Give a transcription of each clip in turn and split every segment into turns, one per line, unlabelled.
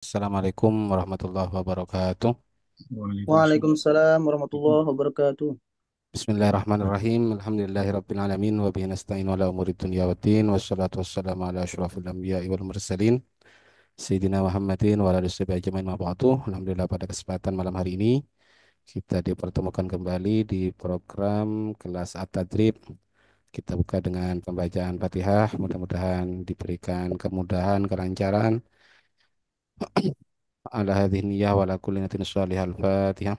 Assalamualaikum warahmatullahi wabarakatuh.
Waalaikumsalam.
Waalaikumsalam warahmatullahi wabarakatuh.
Bismillahirrahmanirrahim. Alhamdulillahirabbil alamin wa bihi nasta'in ala umuri dunya waddin wassalatu wassalamu ala asyrafil anbiya'i wal mursalin sayyidina Muhammadin wa ala alihi washabihi ajmain ma ba'du. Alhamdulillah pada kesempatan malam hari ini kita dipertemukan kembali di program kelas At-Tadrib. Kita buka dengan pembacaan Fatihah. Mudah-mudahan diberikan kemudahan, kelancaran ala hadhihi niyyah wa ala kulli niyatin shalihah. Al-Fatihah.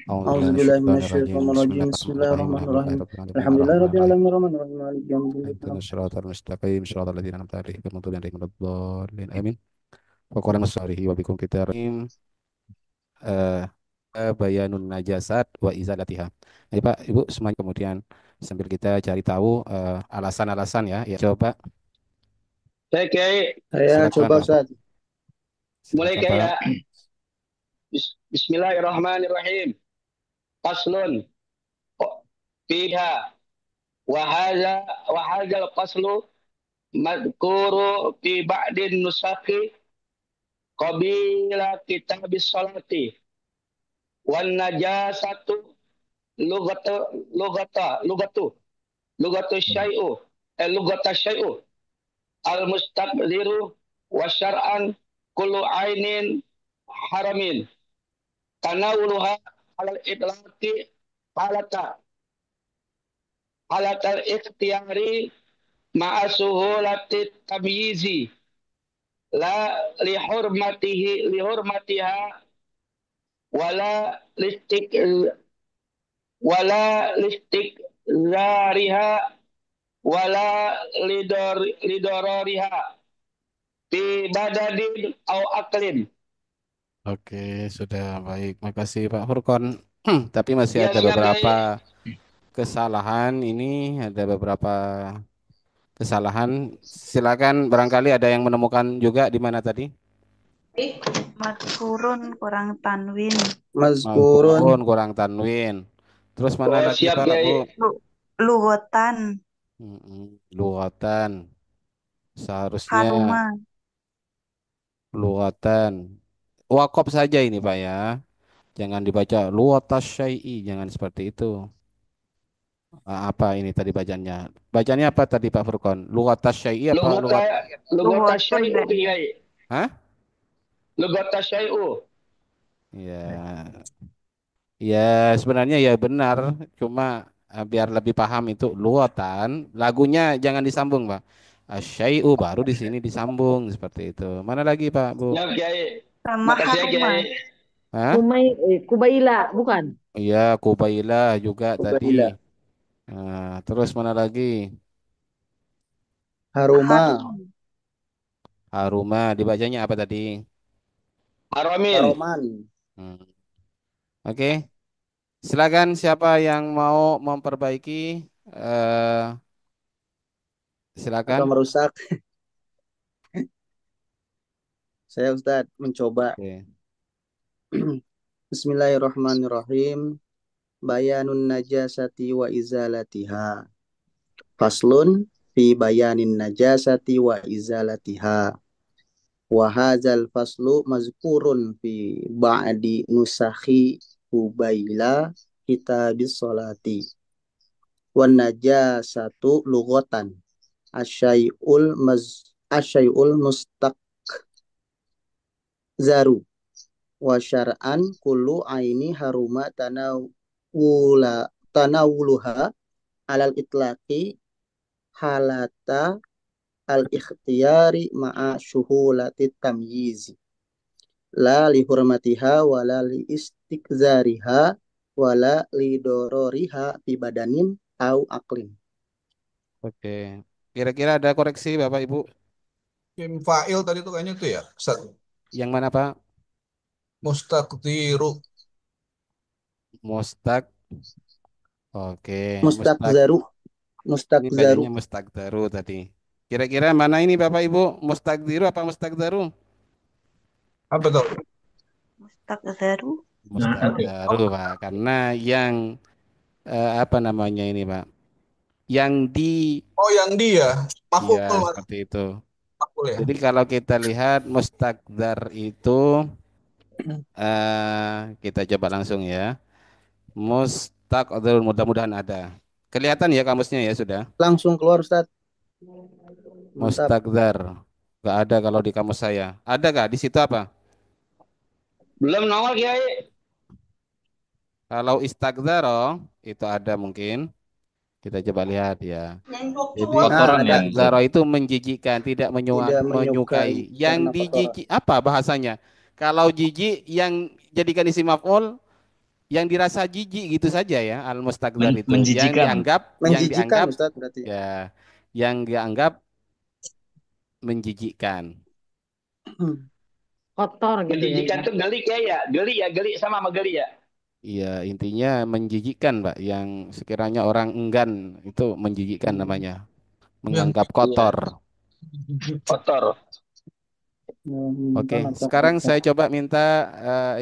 أعوذ بالله من
A'udzubillahi
الشيطان الرجيم بسم الله
minasyaitonirrajim.
الرحمن الرحيم الحمد لله
Bismillahirrahmanirrahim.
رب العالمين الرحمن
Alhamdulillahirabbil
الرحيم
alamin arrahmanir rahim maliki
اهدنا
yaumiddin.
الصراط المستقيم صراط الذين أنعمت عليهم غير المغضوب عليهم ولا الضالين آمين وقال مصالحه وبكم كتاب bayanun najasat wa izalatiha. Jadi Pak Ibu semuanya kemudian sambil kita cari tahu alasan-alasan ya coba
Saya Kiai,
Saya
silakan
coba
Pak
Ustaz.
mulai
silakan
Kiai
Pak.
ya. Bismillahirrahmanirrahim. Faslun fiha wa hadzal faslu madhkuru fi ba'din nusakhi qabila kitabis salati wan najasatu lugatu lugatu lugatu syai'u lugata syai'u al mustaqdiru wa syar'an kullu ainin haramin tanawuluha alal itlaqi halata halatal ikhtiyari ma'a suhulati tamyizi la lihurmatiha wala listik wala listik zariha wala lidororiha fi badadin au aklin.
Oke, sudah baik. Makasih Pak Furkon. Tapi masih
Ya
ada
siap
beberapa
Kiai.
kesalahan ini, ada beberapa kesalahan. Silakan barangkali ada yang menemukan juga di mana tadi?
Madkurun kurang tanwin.
Mazkurun
Mazkurun kurang tanwin. Terus mana
Oh
lagi
siap
Pak Bu?
Kiai.
Lugotan.
Luwatan. Seharusnya
Haruma.
luwatan. Wakop saja ini Pak ya. Jangan dibaca luwatas syai'i, jangan seperti itu. Apa ini tadi bacanya? Bacanya apa tadi Pak Furkon? Luwatas syai'i apa
Lugata
luwat?
lugata
Luhotun
syai'u
kayaknya.
Kiai.
Hah?
Lugata syai'u.
Ya, ya sebenarnya ya benar, cuma biar lebih paham itu luwatan, lagunya jangan disambung, Pak. Asyai'u baru di sini disambung seperti itu. Mana lagi, Pak, Bu?
Siap Kiai.
Sama
Makasih ya
Haruma.
Kiai.
Hah?
Kubaila bukan?
Iya, Kubailah juga tadi.
Kubaila.
Nah, terus mana lagi?
Haruma.
Harum.
Haruma dibacanya apa tadi?
Haramin.
Haroman.
Hmm. Oke, silakan siapa yang mau memperbaiki eh
Atau
silakan.
merusak. Saya Ustaz mencoba.
Oke.
Bismillahirrahmanirrahim. Bayanun najasati wa izalatiha. Faslun fi bayanin najasati wa izalatiha. Wa hadzal faslu mazkurun fi ba'di nusakhi Hubaila kitabis salati. Wan najasatu lughatan asyai'ul mustaqzaru wa syar'an kullu aini haruma tanawuluha alal itlaqi halata al ikhtiyari ma'a syuhulati tamyizi la li hurmatiha wala li istikzariha wala li dororiha fi badanin au aklin.
Oke. Kira-kira ada koreksi Bapak Ibu?
Kim fa'il tadi tuh kayaknya tuh ya. Ustaz.
Yang mana Pak?
Mustaqdiru.
Mustak. Oke, mustak.
Mustakzaru,
Ini
mustakzaru,
bacanya mustakdaru tadi. Kira-kira mana ini Bapak Ibu? Mustakdiru apa mustakdaru?
Apa tuh?
Mustakzaru.
Mustakdaru Pak. Karena yang apa namanya ini Pak? Yang di
Oh yang dia.
iya
Maf'ul mas.
seperti itu.
Boleh.
Jadi kalau kita lihat mustaqdar itu kita coba langsung ya. Mustaqdar mudah-mudahan ada. Kelihatan ya kamusnya ya sudah.
Langsung keluar Ustaz. Mantap.
Mustaqdar. Gak ada kalau di kamus saya. Ada gak di situ apa?
Belum nongol Kiai.
Kalau istagdaro itu ada mungkin. Kita coba lihat ya. Jadi
Nah,
Kotoran
ada
ya.
istagdaro itu menjijikan, tidak
tidak menyukai
menyukai. Yang
karena kotoran.
dijijik apa bahasanya? Kalau jijik yang jadikan isim maf'ul yang dirasa jijik gitu saja ya al mustaqdar itu.
Menjijikan.
Yang
Menjijikan
dianggap
Ustaz berarti.
ya yang dianggap menjijikkan.
Kotor gitu ya.
Menjijikan tuh geli Kiai ya. Geli ya, geli sama geli ya.
Iya, intinya menjijikkan, Pak. Yang sekiranya orang enggan itu menjijikkan namanya.
Yang
Menganggap
Iya.
kotor.
Kotor.
Oke,
Mantap,
sekarang
mantap.
saya coba minta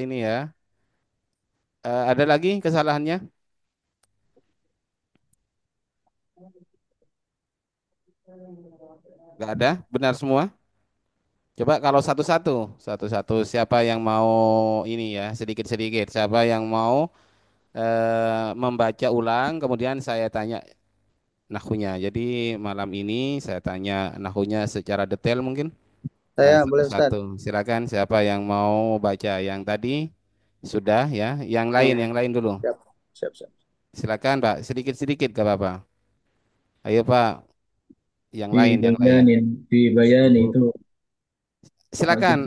ini ya. Ada lagi kesalahannya? Nggak ada? Benar semua? Coba kalau satu-satu. Satu-satu siapa yang mau ini ya, sedikit-sedikit. Siapa yang mau membaca ulang, kemudian saya tanya nahunya. Jadi malam ini saya tanya nahunya secara detail mungkin.
Saya boleh Ustaz.
Satu-satu. Silakan siapa yang mau baca yang tadi sudah ya.
Oh,
Yang lain dulu.
siap. Siap, siap.
Silakan Pak, sedikit-sedikit gak apa-apa. Ayo Pak, yang
Di
lain, yang lain.
bayanin, di bayani itu
Silakan,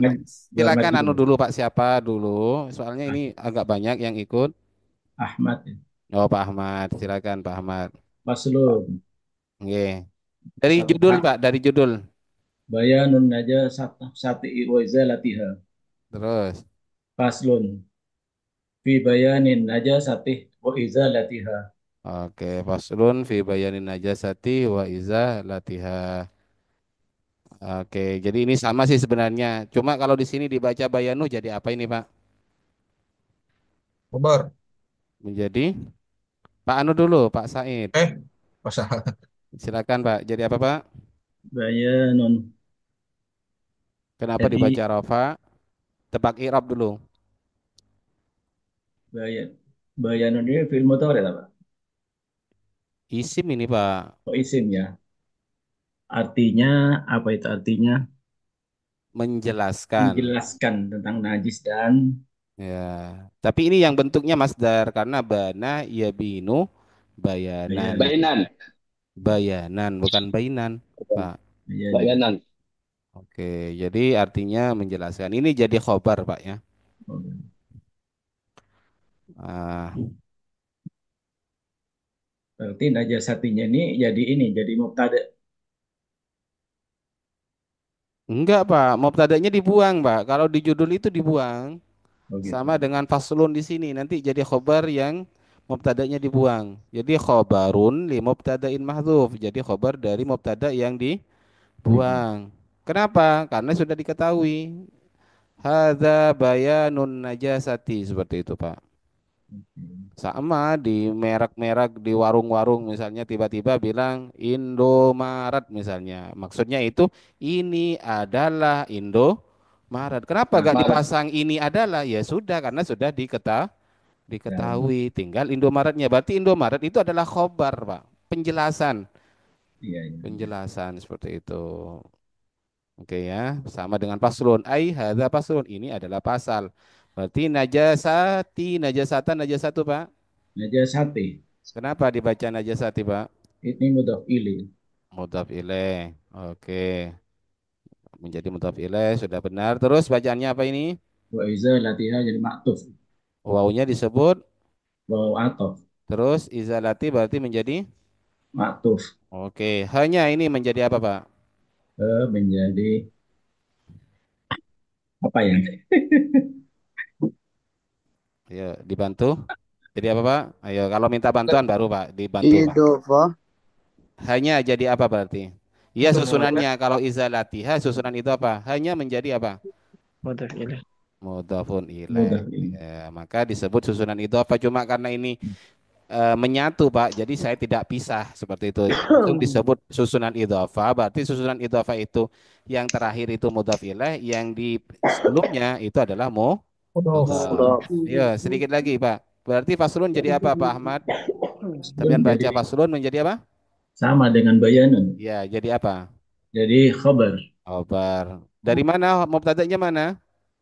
Muhammad
silakan anu
dulu.
dulu Pak, siapa dulu? Soalnya ini agak banyak yang ikut.
Ahmad,
Oh Pak Ahmad, silakan Pak Ahmad.
Faslun,
Oke. Dari
satu
judul Pak, dari judul.
bayanun aja sati wa izalatiha.
Terus.
Faslun, fi bayanin aja sati wa izalatiha.
Oke, faslun fi bayanin najasati wa iza latiha. Oke, jadi ini sama sih sebenarnya. Cuma kalau di sini dibaca bayanu jadi apa ini, Pak?
Kobar.
Menjadi Pak Anu dulu, Pak Said.
Pasal.
Silakan, Pak. Jadi apa, Pak?
Bayanun.
Kenapa
Jadi
dibaca rafa? Tebak i'rab dulu.
bayan bayanun ini film mudhari apa?
Isim ini, Pak.
Oh, isim ya. Artinya apa itu artinya?
Menjelaskan.
Menjelaskan tentang najis dan
Ya. Tapi ini yang bentuknya masdar karena bana yabinu bayanan.
bayan.
Bainan.
Bayanan bukan bainan, Pak.
Bayanin.
Bayanan.
Oke, jadi artinya menjelaskan. Ini jadi khobar, Pak ya.
Oh,
Ah,
berarti najasatinya ini jadi mubtada.
enggak, Pak. Mubtada'nya dibuang, Pak. Kalau di judul itu dibuang.
Oh gitu.
Sama dengan faslun di sini. Nanti jadi khobar yang mubtada'nya dibuang. Jadi khobarun li mubtada'in mahdzuf. Jadi khobar dari mubtada' yang
Dibuang.
dibuang. Kenapa? Karena sudah diketahui. Hadza bayanun najasati. Seperti itu, Pak. Sama di merek-merek di warung-warung misalnya tiba-tiba bilang Indomaret misalnya. Maksudnya itu ini adalah Indomaret. Kenapa gak
Maret.
dipasang ini adalah? Ya sudah karena sudah
Ya,
diketahui. Tinggal Indomaretnya. Berarti Indomaret itu adalah khobar, Pak. Penjelasan.
iya, iya.
Penjelasan seperti itu. Oke ya, sama dengan paslon. Ai hadza paslon. Ini adalah pasal. Berarti najasati, najasatan, najasatu, Pak.
Najasati.
Kenapa dibaca najasati, Pak?
Ini mudhaf ilaih.
Mudhaf ilaih. Oke, menjadi mudhaf ilaih sudah benar. Terus bacaannya apa ini?
Wa izalatiha jadi maktuf.
Wawunya disebut.
Waw atof.
Terus izalati berarti menjadi.
Maktuf.
Oke, hanya ini menjadi apa, Pak?
Menjadi apa ya?
Ayo dibantu. Jadi apa, Pak? Ayo kalau minta bantuan baru, Pak, dibantu, Pak.
Idofa.
Hanya jadi apa berarti? Iya
Itu
susunannya kalau izalatiha susunan itu apa? Hanya menjadi apa?
Mudhaf ilaih.
Mudhafun ilaih.
Mudhaf ilaih.
Ya, maka disebut susunan itu apa? Cuma karena ini menyatu Pak. Jadi saya tidak pisah seperti itu. Langsung disebut susunan idhofah. Berarti susunan idhofah itu yang terakhir itu mudhaf ilaih, yang di sebelumnya itu adalah
Mudhof.
mudhaf. Ya, sedikit lagi Pak. Berarti faslun jadi apa Pak Ahmad?
Belum
Kalian baca
jadi
faslun menjadi apa?
sama dengan bayanun.
Ya, jadi apa?
Jadi khabar.
Khobar. Dari mana? Mubtada'nya mana?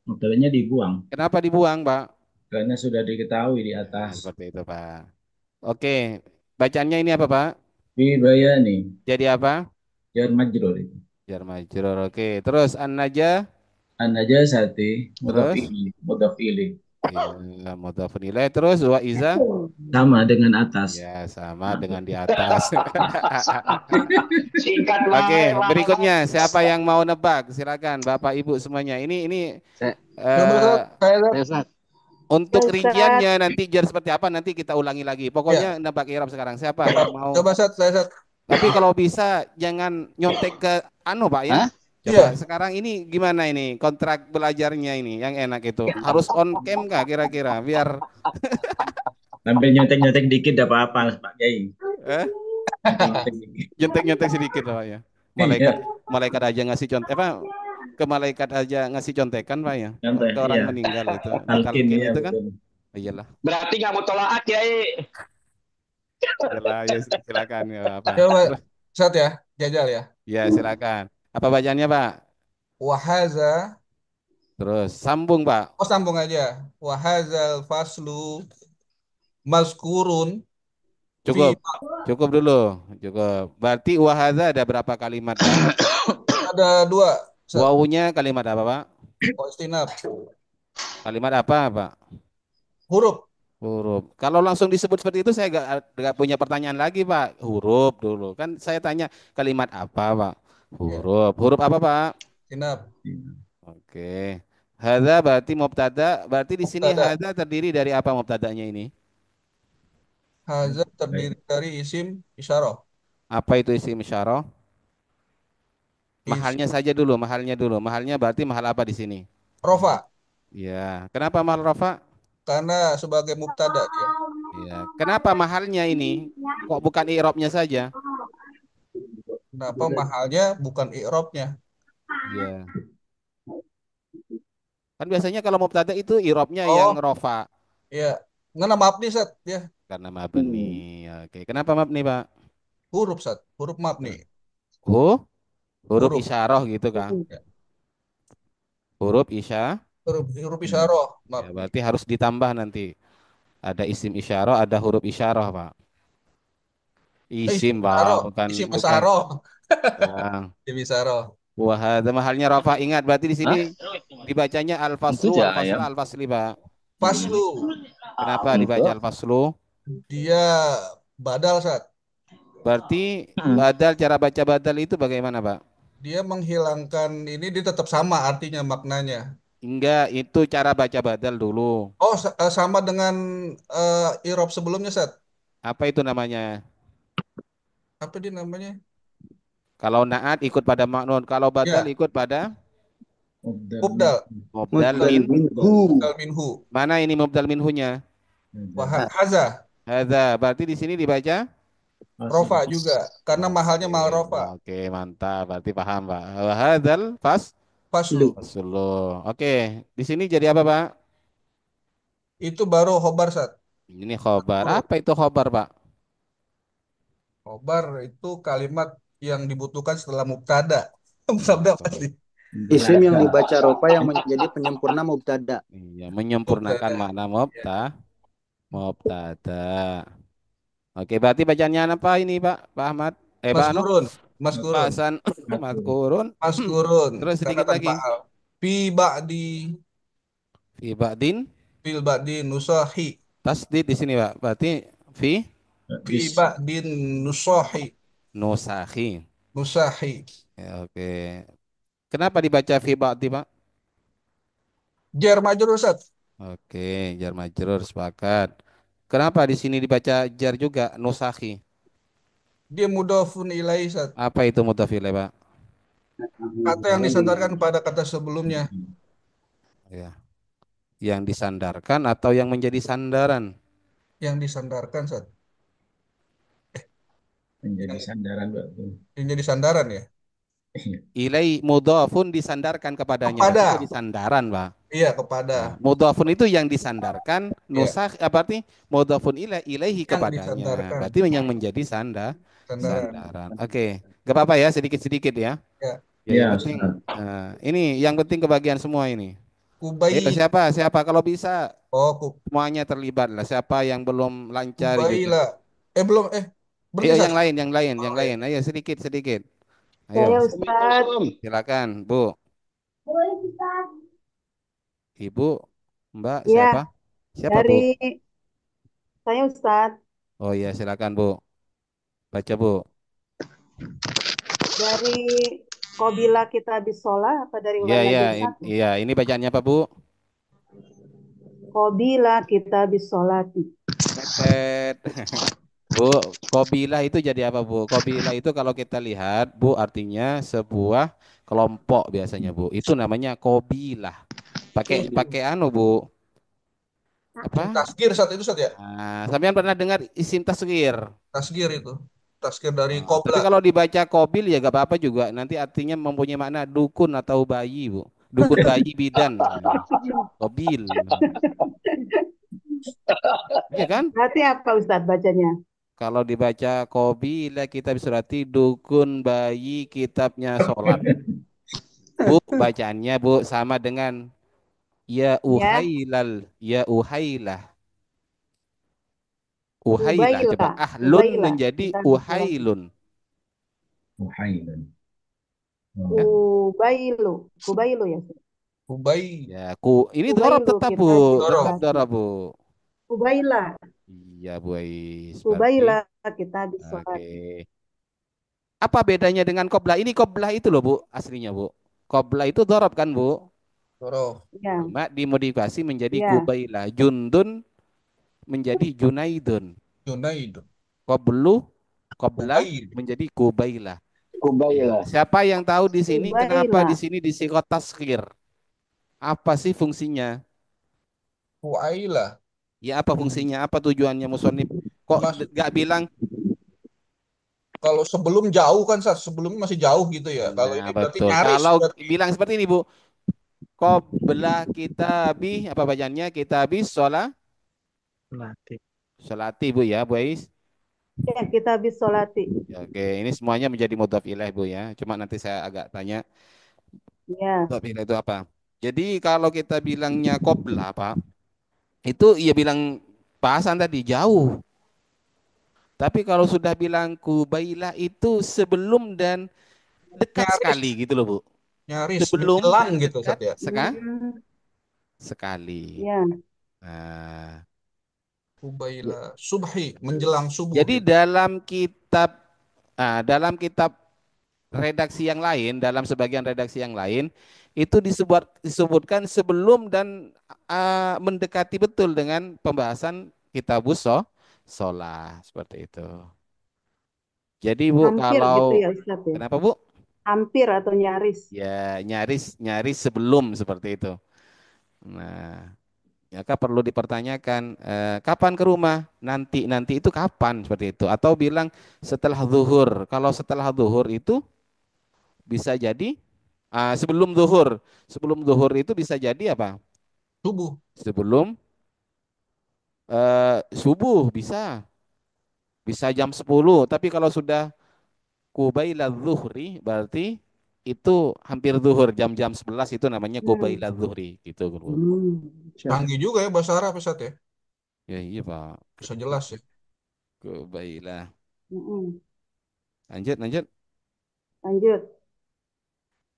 Mubtada'nya dibuang
Kenapa dibuang Pak?
karena sudah diketahui di
Ya,
atas.
seperti itu Pak. Oke, bacaannya ini apa Pak?
Fi bayani
Jadi apa?
jar majrur itu.
Jar majrur. Oke, terus an-naja,
An najasati mudhaf
terus
ilaih, mudhaf ilaih.
ya mudhafun ilaih, terus wa iza
Sama dengan atas.
ya sama dengan di atas.
Singkat
Oke,
wae, Pak.
berikutnya siapa yang mau nebak? Silakan Bapak Ibu semuanya. Ini
Saya-
Coba
eh,
saya
Saya Ustaz.
untuk
Ustaz.
rinciannya nanti jar seperti apa nanti kita ulangi lagi. Pokoknya
ya.
nebak i'rab sekarang. Siapa yang mau?
Coba saya Sat.
Tapi kalau bisa jangan nyontek ke anu Pak ya.
Hah?
Coba
Iya.
sekarang ini gimana ini kontrak belajarnya ini yang enak itu harus on cam kah kira-kira biar
Sambil nyontek-nyontek dikit tidak apa-apa Pak Kiai.
eh,
Nyontek dikit.
nyontek-nyontek sedikit Pak ya.
Iya,
Malaikat aja ngasih contek apa ke malaikat aja ngasih contekan Pak ya.
contoh
Ke orang
iya.
meninggal itu.
Talqin
Talqin
ya
itu kan.
betul.
Oh, iyalah.
Berarti nggak mau tolaak Kiai.
Iyalah ya silakan ya apa.
Coba
Terus,
Sat ya, jajal ya.
ya silakan. Apa bacaannya Pak?
Wahaza,
Terus sambung Pak.
oh sambung aja. Wahazal faslu mazkurun fi
Cukup. Cukup dulu. Cukup. Berarti wahada ada berapa kalimat Pak?
ada 2. Sat.
Wawunya kalimat apa Pak?
Oh, istinaf.
Kalimat apa Pak?
Huruf.
Huruf. Kalau langsung disebut seperti itu saya gak punya pertanyaan lagi Pak. Huruf dulu. Kan saya tanya kalimat apa Pak?
Ya,
Huruf. Huruf apa Pak?
istinaf.
Oke. Hadza berarti mubtada. Berarti di sini
Mubtada.
hadza terdiri dari apa mubtadanya ini?
Haza terdiri dari isim isyarah.
Apa itu isim isyarah?
Isim
Mahalnya saja dulu, mahalnya dulu. Mahalnya berarti mahal apa di sini?
rofa.
Ya. Kenapa mahal rafa?
Karena sebagai mubtada dia.
Ya. Kenapa mahalnya ini? Kok bukan i'rabnya saja?
Kenapa mahalnya bukan i'rabnya?
Ya. Kan biasanya kalau mubtada itu i'rabnya yang
Oh,
rafa
iya. Ngena maaf nih, Sat. Ya,
karena mabni. Oke. Kenapa mabni, Pak?
huruf, Sat. Huruf mabni.
Oh, huruf
Huruf.
isyarah gitu kan?
Ya.
Huruf isya.
Huruf isyarah
Ya,
mabni.
berarti harus ditambah nanti. Ada isim isyarah, ada huruf isyarah, Pak.
Isim
Isim, Pak,
isyarah.
bukan
Isim
bukan.
isyarah.
Nah,
Isim isyarah.
wah, ada mahalnya rafa. Ingat, berarti di sini dibacanya al-faslu, al-faslu, al-fasli, Pak.
Faslu.
Kenapa dibaca al-faslu?
Dia badal, Sat.
Berarti badal, cara baca badal itu bagaimana, Pak?
Dia menghilangkan ini, dia tetap sama artinya maknanya.
Enggak, itu cara baca badal dulu.
Oh, sama dengan i'rab sebelumnya, Sat.
Apa itu namanya?
Apa dia namanya?
Kalau naat ikut pada maknun, kalau badal
Ya,
ikut pada
mubdal.
mubdal
Mubdal
min.
minhu.
Mubdal minhu.
Mana ini mubdal minhunya?
Haza.
Hadza. Berarti di sini dibaca?
Rofa juga. Karena mahalnya mahal rofa.
Oke, mantap. Berarti paham, Pak. Hadzal
Faslu.
faslu. Oke, di sini jadi apa, Pak?
Itu baru khobar, Sat.
Ini khobar.
Huruf.
Apa itu khobar, Pak?
Khobar itu kalimat yang dibutuhkan setelah mubtada. Mubtada pasti.
Isim yang dibaca rofa yang menjadi penyempurna mubtada.
Iya, menyempurnakan
Mubtada.
makna
Ya.
mubtada. Oke, berarti bacaannya apa ini, Pak? Pak Ahmad? Pak Anu?
Maskurun.
Pak
Maskurun.
Hasan madkurun.
Maskurun.
Terus
Karena
sedikit
tanpa
lagi.
al. Fi ba'di.
Fi ba'din
Fil ba'di nusahi.
tasdid di sini, Pak. Berarti fi
Fi ba'din nusahi.
nusahi.
Nusahi.
Ya, oke. Kenapa dibaca fi ba'di, Pak?
Jar majrur, Sat.
Oke, jar majrur sepakat. Kenapa di sini dibaca jar juga nusahi?
Dia mudhafun ilaihi, Sat.
Apa itu mudhaf ilaih, Pak?
Kata yang disandarkan pada kata sebelumnya.
Ya. Yang disandarkan atau yang menjadi sandaran?
Yang disandarkan, Ustaz.
Menjadi
Yang,
sandaran berarti.
yang jadi sandaran ya?
Ilai mudhafun disandarkan kepadanya. Berarti jadi
Kepada.
sandaran, Pak.
Iya, kepada.
Nah, mudhafun itu yang disandarkan,
Ya,
nusakh apa arti mudhafun ilaihi
yang
kepadanya.
disandarkan.
Berarti yang menjadi
Sandaran.
sandaran. Oke, gak apa-apa ya, sedikit-sedikit ya.
Ya.
Ya, yang
Ya,
penting
Ustaz.
ini yang penting kebagian semua ini. Ayo
Kubai.
siapa? Siapa kalau bisa
Oh,
semuanya terlibat lah. Siapa yang belum lancar juga.
Kubaila. Belum. Berhenti,
Ayo
Ustaz.
yang lain, yang lain, yang
Oh, ya.
lain. Ayo sedikit-sedikit.
Saya
Ayo,
Ustadz.
Assalamualaikum.
silakan, Bu. Ibu, Mbak,
Ya,
siapa? Siapa, Bu?
dari saya Ustadz.
Oh iya, silakan, Bu. Baca, Bu.
Dari Qobila kita bisola apa dari
Iya,
Wan
iya,
Najm satu?
iya. Ini bacaannya apa, Bu?
Qobila kita bisolati.
Tetet. Bu, kobilah itu jadi apa, Bu? Kobilah itu kalau kita lihat, Bu, artinya sebuah kelompok biasanya, Bu. Itu namanya kobilah. Pakai pakai anu, Bu. Apa?
Tasgir saat itu, Ustaz ya?
Nah, sampean pernah dengar isim tasghir?
Tasgir itu. Tasgir dari
Oh, tapi
Qobla.
kalau dibaca kobil ya gak apa-apa juga. Nanti artinya mempunyai makna dukun atau bayi, Bu. Dukun bayi bidan. Nah, kobil. Iya kan?
Berarti apa Ustadz bacanya?
Kalau dibaca kobil kita bisa berarti dukun bayi kitabnya sholat. Bu, bacaannya Bu sama dengan ya
Ya,
uhailal, ya uhailah. Uhailah coba.
Ubaila.
Ahlun
Ubaila
menjadi
kita bisolati.
uhailun.
Muhaimin. Oh.
Ubailu. Ubailu ya. Ustadz?
Kubai.
Ya, ini dorob
Ubailu
tetap Bu,
kita
Dorob.
tetap
bisolati.
dorob Bu.
Ubaila.
Iya Bu Ais, berarti
Ubaila kita
oke.
bisolati.
Apa bedanya dengan koblah? Ini koblah itu loh Bu, aslinya Bu. Koblah itu dorob kan Bu?
Dorob.
Ya,
Cuma dimodifikasi menjadi
ya.
kubailah. Jundun menjadi junaidun.
Junaid.
Koblu, koblah
Kubai.
menjadi kubailah. Ya,
Kubaila.
siapa yang tahu di sini kenapa
Ubaila.
di sini disikot taskhir? Apa sih fungsinya?
Kuaila.
Ya apa fungsinya? Apa tujuannya musonib? Kok
Mas,
nggak bilang?
kalau sebelum jauh kan, Ustaz. Sebelumnya masih jauh gitu ya. Kalau
Nah
ini berarti
betul.
nyaris.
Kalau
Berarti
bilang seperti ini Bu, Qobla kitabi apa bacaannya? Kitabi
Latih.
sholati Bu ya, Bu Ais.
Ya, kita bisolati.
Ya, oke, ini semuanya menjadi mudhaf ilaih Bu ya. Cuma nanti saya agak tanya
Ya,
mudhaf ilaih itu apa. Jadi kalau kita bilangnya qobla Pak, itu ia bilang bahasan tadi jauh. Tapi kalau sudah bilang kubailah itu sebelum dan dekat
nyaris.
sekali gitu loh Bu.
Nyaris.
Sebelum
Menjelang
dan
gitu, Ustaz
dekat
ya.
hmm,
sekali.
ya.
Nah,
Kubaila. Subhi. Menjelang subuh
jadi
gitu.
dalam kitab redaksi yang lain, dalam sebagian redaksi yang lain itu disebutkan sebelum dan mendekati betul dengan pembahasan kitabus sholah seperti itu. Jadi Bu
Hampir gitu
kalau
ya Ustadz ya.
kenapa Bu?
Hampir atau nyaris.
Ya nyaris nyaris sebelum seperti itu. Nah, maka perlu dipertanyakan kapan ke rumah? Nanti itu kapan seperti itu? Atau bilang setelah zuhur. Kalau setelah zuhur itu bisa jadi sebelum zuhur. Sebelum zuhur itu bisa jadi apa?
Subuh.
Sebelum subuh bisa. Bisa jam 10. Tapi kalau sudah kubaila zuhri berarti itu hampir zuhur. Jam-jam 11 itu namanya
Hmm.
kubaila zuhri gitu. Bu.
Siap.
Canggih juga ya bahasa Arab, Ustaz ya.
Ya iya Pak.
Bisa jelas ya.
Kubaila.
Mm-mm.
Lanjut, lanjut.
Lanjut.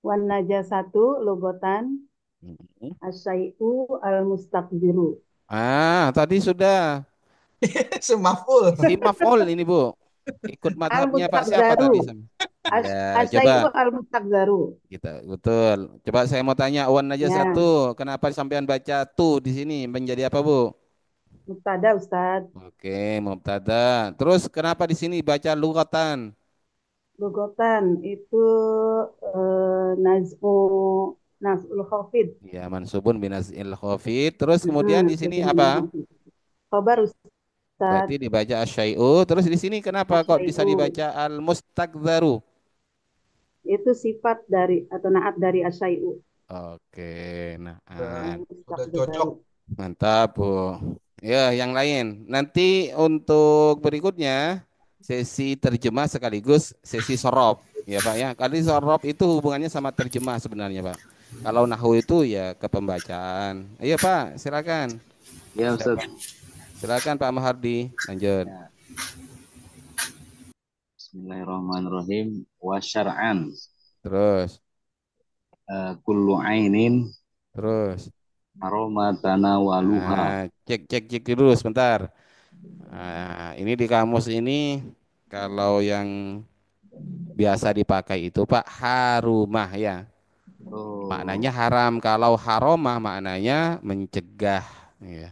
Wan najasatu logotan
Mhm.
asyai'u al-mustakbiru.
Tadi sudah
Semaful.
isim maf'ul ini Bu. Ikut madhabnya Pak siapa
Al-mustakzaru.
tadi? Ya,
Asyai'u
coba
al-mustakzaru.
kita betul. Coba saya mau tanya Wan aja
Ya,
satu. Kenapa sampean baca tuh di sini menjadi apa Bu?
mubtada Ustadz.
Oke, mubtada. Terus kenapa di sini baca lugatan?
Logotan itu naz'u naz'ul khafid.
Ya, mansubun binazil khafid. Terus kemudian
Mm-mm,
di sini
sudah
apa?
naz'ul khafid. Khobar Ustadz.
Berarti dibaca asyai'u. Terus di sini kenapa kok bisa
Asyai'u.
dibaca al-mustakdzaru?
Itu sifat dari atau naat dari asyai'u.
Oke, nah
Udah cocok.
mantap Bu. Ya, yang lain. Nanti untuk berikutnya sesi terjemah sekaligus sesi sorop, ya Pak ya. Kali sorop itu hubungannya sama terjemah sebenarnya Pak. Kalau nahu itu ya ke pembacaan. Ayo Pak, silakan.
Ya Ustaz.
Siapa? Silakan Pak Mahardi, lanjut.
Ya. Bismillahirrahmanirrahim. Wa syar'an
Terus,
kullu ainin
terus.
aroma tanawaluha.
Nah, cek dulu sebentar. Nah, ini di kamus ini kalau yang biasa dipakai itu Pak harumah ya.
Oh,
Maknanya haram. Kalau haromah maknanya mencegah. Ya.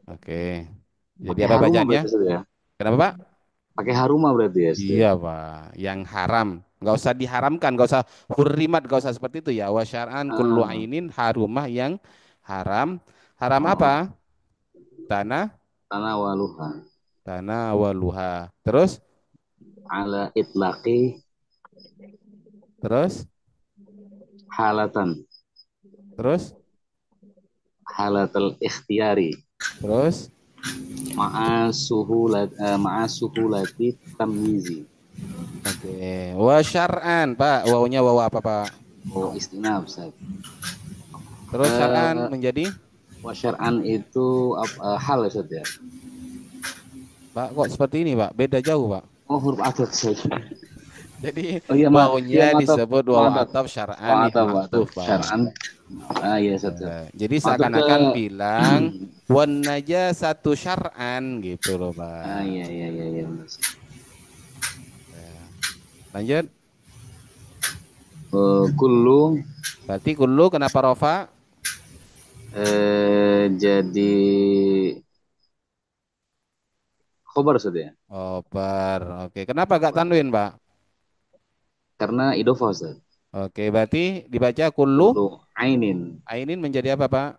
Oke. Jadi
pakai
apa
haruma
bacaannya?
berarti Ustaz ya?
Kenapa Pak?
Pakai haruma berarti ya Ustaz?
Iya Pak. Yang haram. Nggak usah diharamkan. Nggak usah hurrimat. Nggak usah seperti itu ya. Wasyar'an kullu
Ah,
ainin harumah yang haram. Haram
oh,
apa? Tanah.
tanawaluha
Tanah waluha. Terus?
ala itlaqi
Terus?
halatan
Terus?
halatal ikhtiyari
Terus?
ma'a suhulati tamyizi.
Oke. Wasyar'an Pak. Wawunya wawu apa Pak?
Oh, istinaf Ustaz.
Terus syar'an
Eh,
menjadi?
wa syar'an itu hal ya Ustaz ya?
Pak kok seperti ini Pak? Beda jauh Pak.
Oh, huruf ataf Ustaz.
Jadi
Oh iya, iya
wawunya
mantap,
disebut wawu
mantap,
ataf syar'an yang
mantap,
mahfuf Pak.
syar'an. Ah iya Ustaz. Ya.
Jadi
Mantap ke
seakan-akan bilang wan satu syar'an gitu loh
ah
Pak.
iya iya iya iya.
Ya. Lanjut.
Kullu
Berarti kullu kenapa rofa?
jadi khobar Ustaz ya?
Oper. Oke. Kenapa gak
Khobar.
tanwin Pak?
Karena idofah Ustaz.
Oke. Berarti dibaca kullu.
Kullu ainin
Ainin menjadi apa Pak?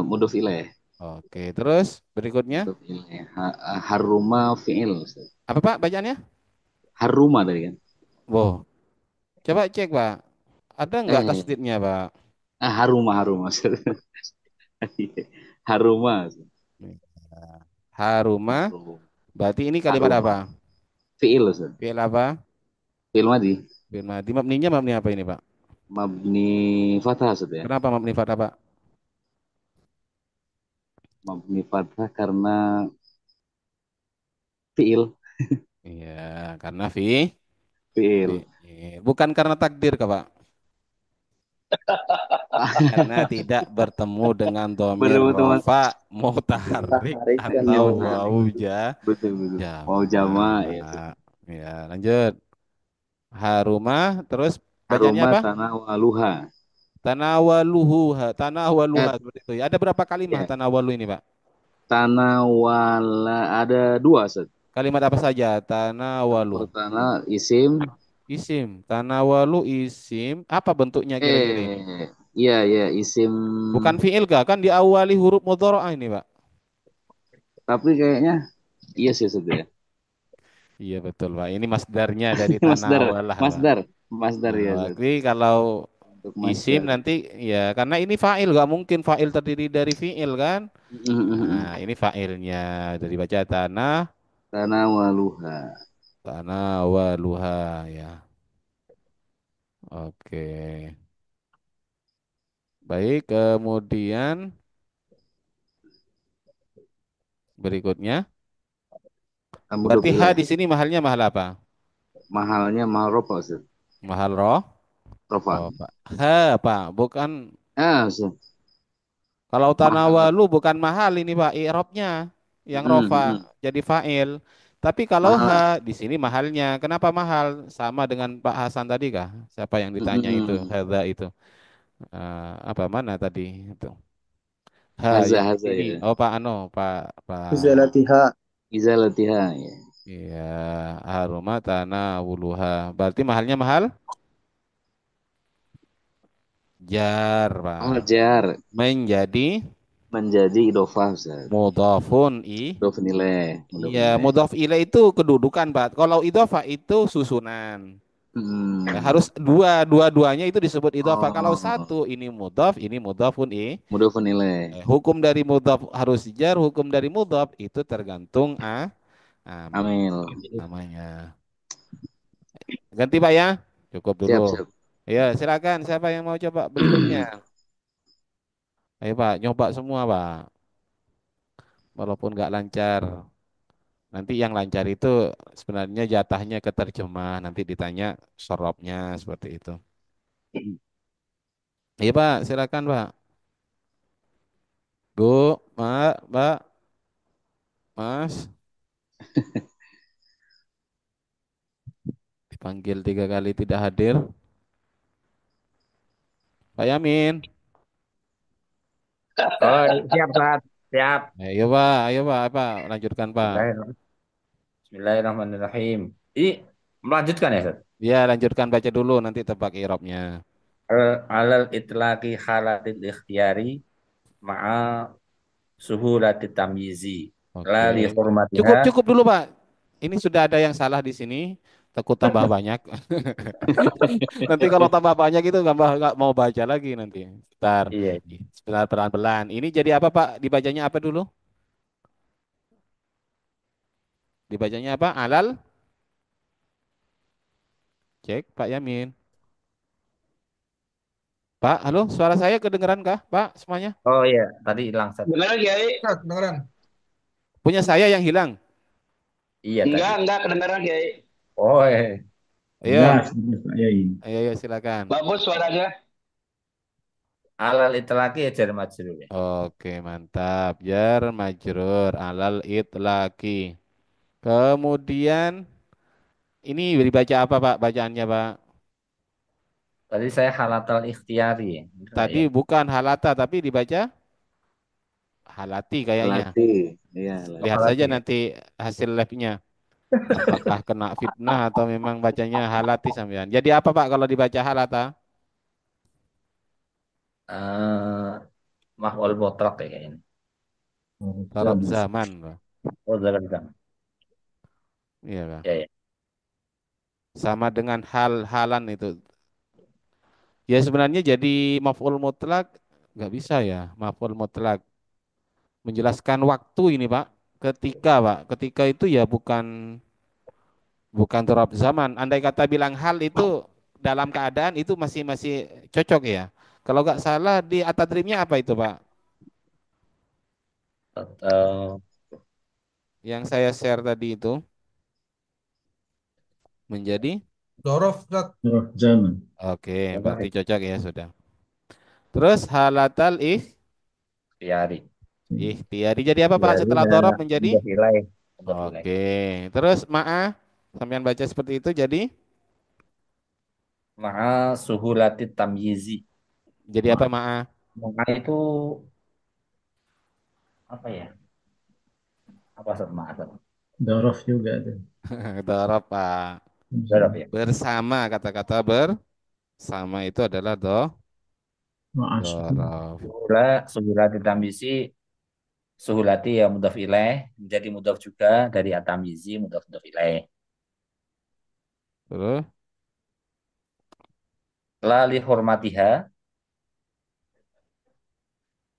mudhof ilaih.
Oke. Terus berikutnya.
Mudhof ilaih. Haruma fi'il Ustaz.
Apa Pak bacaannya?
Haruma tadi kan.
Wow. Coba cek Pak. Ada nggak
Eh,
tasdidnya Pak?
haruma Ustaz. Haruma Ustaz.
Haruma. Berarti ini kalimat
Haruma.
apa?
Fi'il Ustaz.
Fi'il apa?
Fi'il madhi.
Fi'il madi. Mabninya mabni apa ini Pak?
Mabni fathah Ustaz ya.
Kenapa mabni fathah Pak?
Mabni fathah karena fi'il.
Iya, karena
Fi'il.
bukan karena takdir Kak Pak. Karena tidak bertemu dengan domir
Bertemu teman.
rofa, mutaharrik
Mutaharrik dan
atau
mutaharrik.
wauja
Betul. Mau
jama.
jama ya.
Ya, lanjut. Haruma, terus bacanya
Haruma
apa?
tanawaluha.
Tanawaluha
Eh,
seperti itu. Ya, ada berapa kalimat
ya.
tanawalu ini Pak?
Tanawala ada dua Ustaz.
Kalimat apa saja? Tanawalu.
Pertama isim.
Isim. Tanawalu isim. Apa bentuknya kira-kira ini?
Iya isim.
Bukan fi'il kah? Kan diawali huruf mudharaah ini, Pak.
Tapi kayaknya iya sih Ustaz ya.
Iya betul, Pak. Ini masdarnya dari
Masdar,
tanawalah, Pak.
Masdar
Nah,
ya Ustaz.
berarti kalau
Untuk
isim
masdar.
nanti ya karena ini fa'il gak mungkin fa'il terdiri dari fi'il kan? Nah, ini fa'ilnya dari baca
Tanawaluha.
tanawaluha ya. Oke. Baik, kemudian berikutnya berarti H di sini mahalnya mahal apa?
Mahalnya mahal ropa Ustaz.
Mahal roh?
Rofa.
Oh, Pak. H, Pak. Bukan
Ustaz.
kalau
Mahal.
tanawalu bukan mahal ini Pak, i'rabnya yang rofa jadi fa'il. Tapi kalau
Mahal.
H di sini mahalnya. Kenapa mahal? Sama dengan Pak Hasan tadi kah? Siapa yang ditanya itu? Hadza itu. Apa mana tadi itu? H yang di
Haza
sini.
ya.
Oh Pak Ano, Pak.
Izalatiha.
Izalatiha ya.
Iya, haruma tanawuluha. Berarti mahalnya mahal? Jar, Pak.
Jar.
Menjadi
menjadi idofah Ustaz.
Mudhafun
Mudhof nilai, mudhof
iya,
nilai.
mudhaf ilaih itu kedudukan, Pak. Kalau idhofah itu susunan. Ya,
Hmm.
harus dua-duanya itu disebut idhofah. Kalau
Oh,
satu ini mudhaf, ini mudhafun
mudhof nilai.
hukum dari mudhaf harus jar, hukum dari mudhaf itu tergantung amil
Amil.
namanya. Ganti Pak ya. Cukup dulu.
Siap, siap.
Ya, silakan siapa yang mau coba berikutnya? Ayo Pak, nyoba semua Pak. Walaupun nggak lancar. Nanti yang lancar itu sebenarnya jatahnya ke terjemah. Nanti ditanya sorobnya seperti itu. Iya Pak, silakan Pak. Bu, Mbak, Mas. Dipanggil 3 kali tidak hadir. Pak Yamin.
Oh, siap, Ustaz. Siap.
Ayo Pak, apa? Lanjutkan Pak.
Bismillahirrahmanirrahim. Ini melanjutkan ya, Ustaz?
Ya, lanjutkan baca dulu nanti tebak irobnya.
Alal itlaqi halatil ikhtiyari ma'a suhulati tamyizi. La
Oke.
li
Cukup
hurmatiha.
cukup dulu Pak. Ini sudah ada yang salah di sini. Takut tambah banyak. Nanti kalau tambah banyak itu nggak mau baca lagi nanti. Sebentar,
Iya.
sebentar pelan-pelan. Ini jadi apa Pak? Dibacanya apa dulu? Dibacanya apa? Alal? Cek Pak Yamin. Pak, halo, suara saya kedengeran kah, Pak, semuanya?
Oh iya, tadi hilang, Ustaz.
Beneran Kiai?
Ustaz, beneran.
Punya saya yang hilang.
Iya tadi.
Enggak kedengeran Kiai.
Oh, iya.
Ayo,
Jelas, jelas, Pak Yai.
ayo, silakan.
Bagus suaranya.
Alal itlaqi jar majrur ya.
Oke, mantap. Jar majrur alal itlaki. Kemudian ini dibaca apa, Pak? Bacaannya, Pak?
Tadi saya halatal ikhtiyari ya. Benar
Tadi
ya.
bukan halata, tapi dibaca halati kayaknya.
Latih. Iya,
Oh,
Lihat
latih.
saja
halati ya.
nanti hasil live-nya. Apakah kena fitnah atau memang bacanya halati sampean. Jadi apa, Pak, kalau dibaca halata?
Eh, Maf'ul mutlaq ya ini.
Tarab zaman, Pak.
Oh, zaman zaman.
Iya, Pak.
Ya, ya.
Sama dengan hal-halan itu. Ya sebenarnya jadi maf'ul mutlak nggak bisa ya, maf'ul mutlak menjelaskan waktu ini Pak. Ketika Pak, ketika itu ya bukan turab zaman. Andai kata bilang hal itu dalam keadaan itu masih masih cocok ya. Kalau nggak salah di atadribnya apa itu Pak?
Eh,
Yang saya share tadi itu menjadi
Dorof, Ustaz.
Huruf zaman.
oke,
Apa
berarti cocok ya sudah. Terus halatal
ikhtiyari?
ikhtiari jadi apa Pak
Ikhtiyari
setelah
dan
dorob menjadi?
mudhof ilaih. Mudhof ilaih.
Oke, terus sampean baca seperti itu
Ma'a suhulati tamyizi.
jadi apa
Ma'a itu apa ya? Apa Ustaz ma'a? Ustaz?
Dorof juga tuh.
Dorob Pak.
Darab ya.
Bersama kata-kata bersama itu adalah
Maas.
dorob.
Suhulati tamyizi. Suhulati ya mudhof ilaih. Menjadi mudhof juga dari atamizi mudhof mudhof ilaih.
Terus
La li hurmatiha.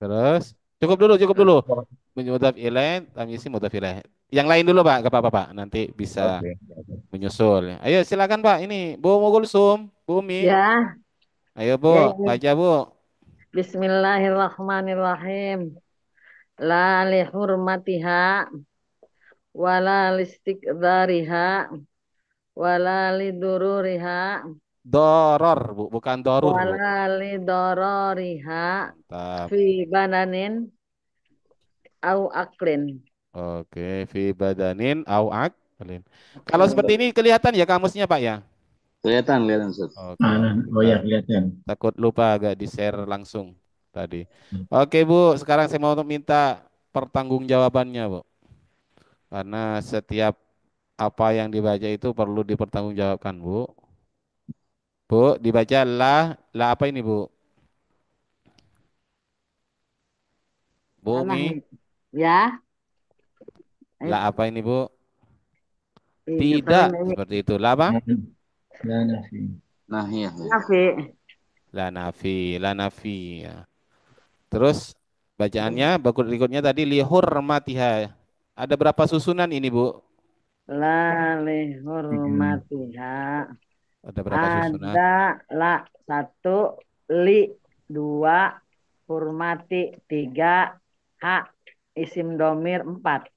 terus cukup dulu. Mudhaf ilaih, tamyizi mudhaf ilaih. Yang lain dulu Pak, gak apa-apa Pak. Nanti bisa
Oke.
menyusul. Ayo silakan Pak. Ini Bu Mugulsum, Bu Umi.
Ya,
Ayo Bu,
ya ini.
baca Bu.
Bismillahirrahmanirrahim. La li hurmatiha wala listiqdariha wala li dururiha
Doror Bu, bukan dorur Bu.
wala li dororiha
Mantap.
fi bananin au aklin.
Oke, fi badanin au aklin. Kalau seperti ini kelihatan ya kamusnya Pak ya?
Kelihatan, kelihatan Ustaz.
Oke,
Oh ya, kelihatan.
takut lupa agak di-share langsung tadi. Oke Bu, sekarang saya mau minta pertanggungjawabannya Bu. Karena setiap apa yang dibaca itu perlu dipertanggungjawabkan Bu. Bu, dibaca lah apa ini Bu? Bu
Tanah
Mi,
ya.
la apa ini Bu?
Iya,
Tidak,
paling ini
seperti itu. La apa?
لا نفي.
Nah, iya, iya.
nafi.
La nafi. Ya. Terus bacaannya berikutnya tadi lihur matiha. Ada berapa susunan ini Bu?
La
Tiga.
lihurmatiha.
Ada berapa susunan?
Ada la satu, li dua, hurmati tiga, hak isim domir empat.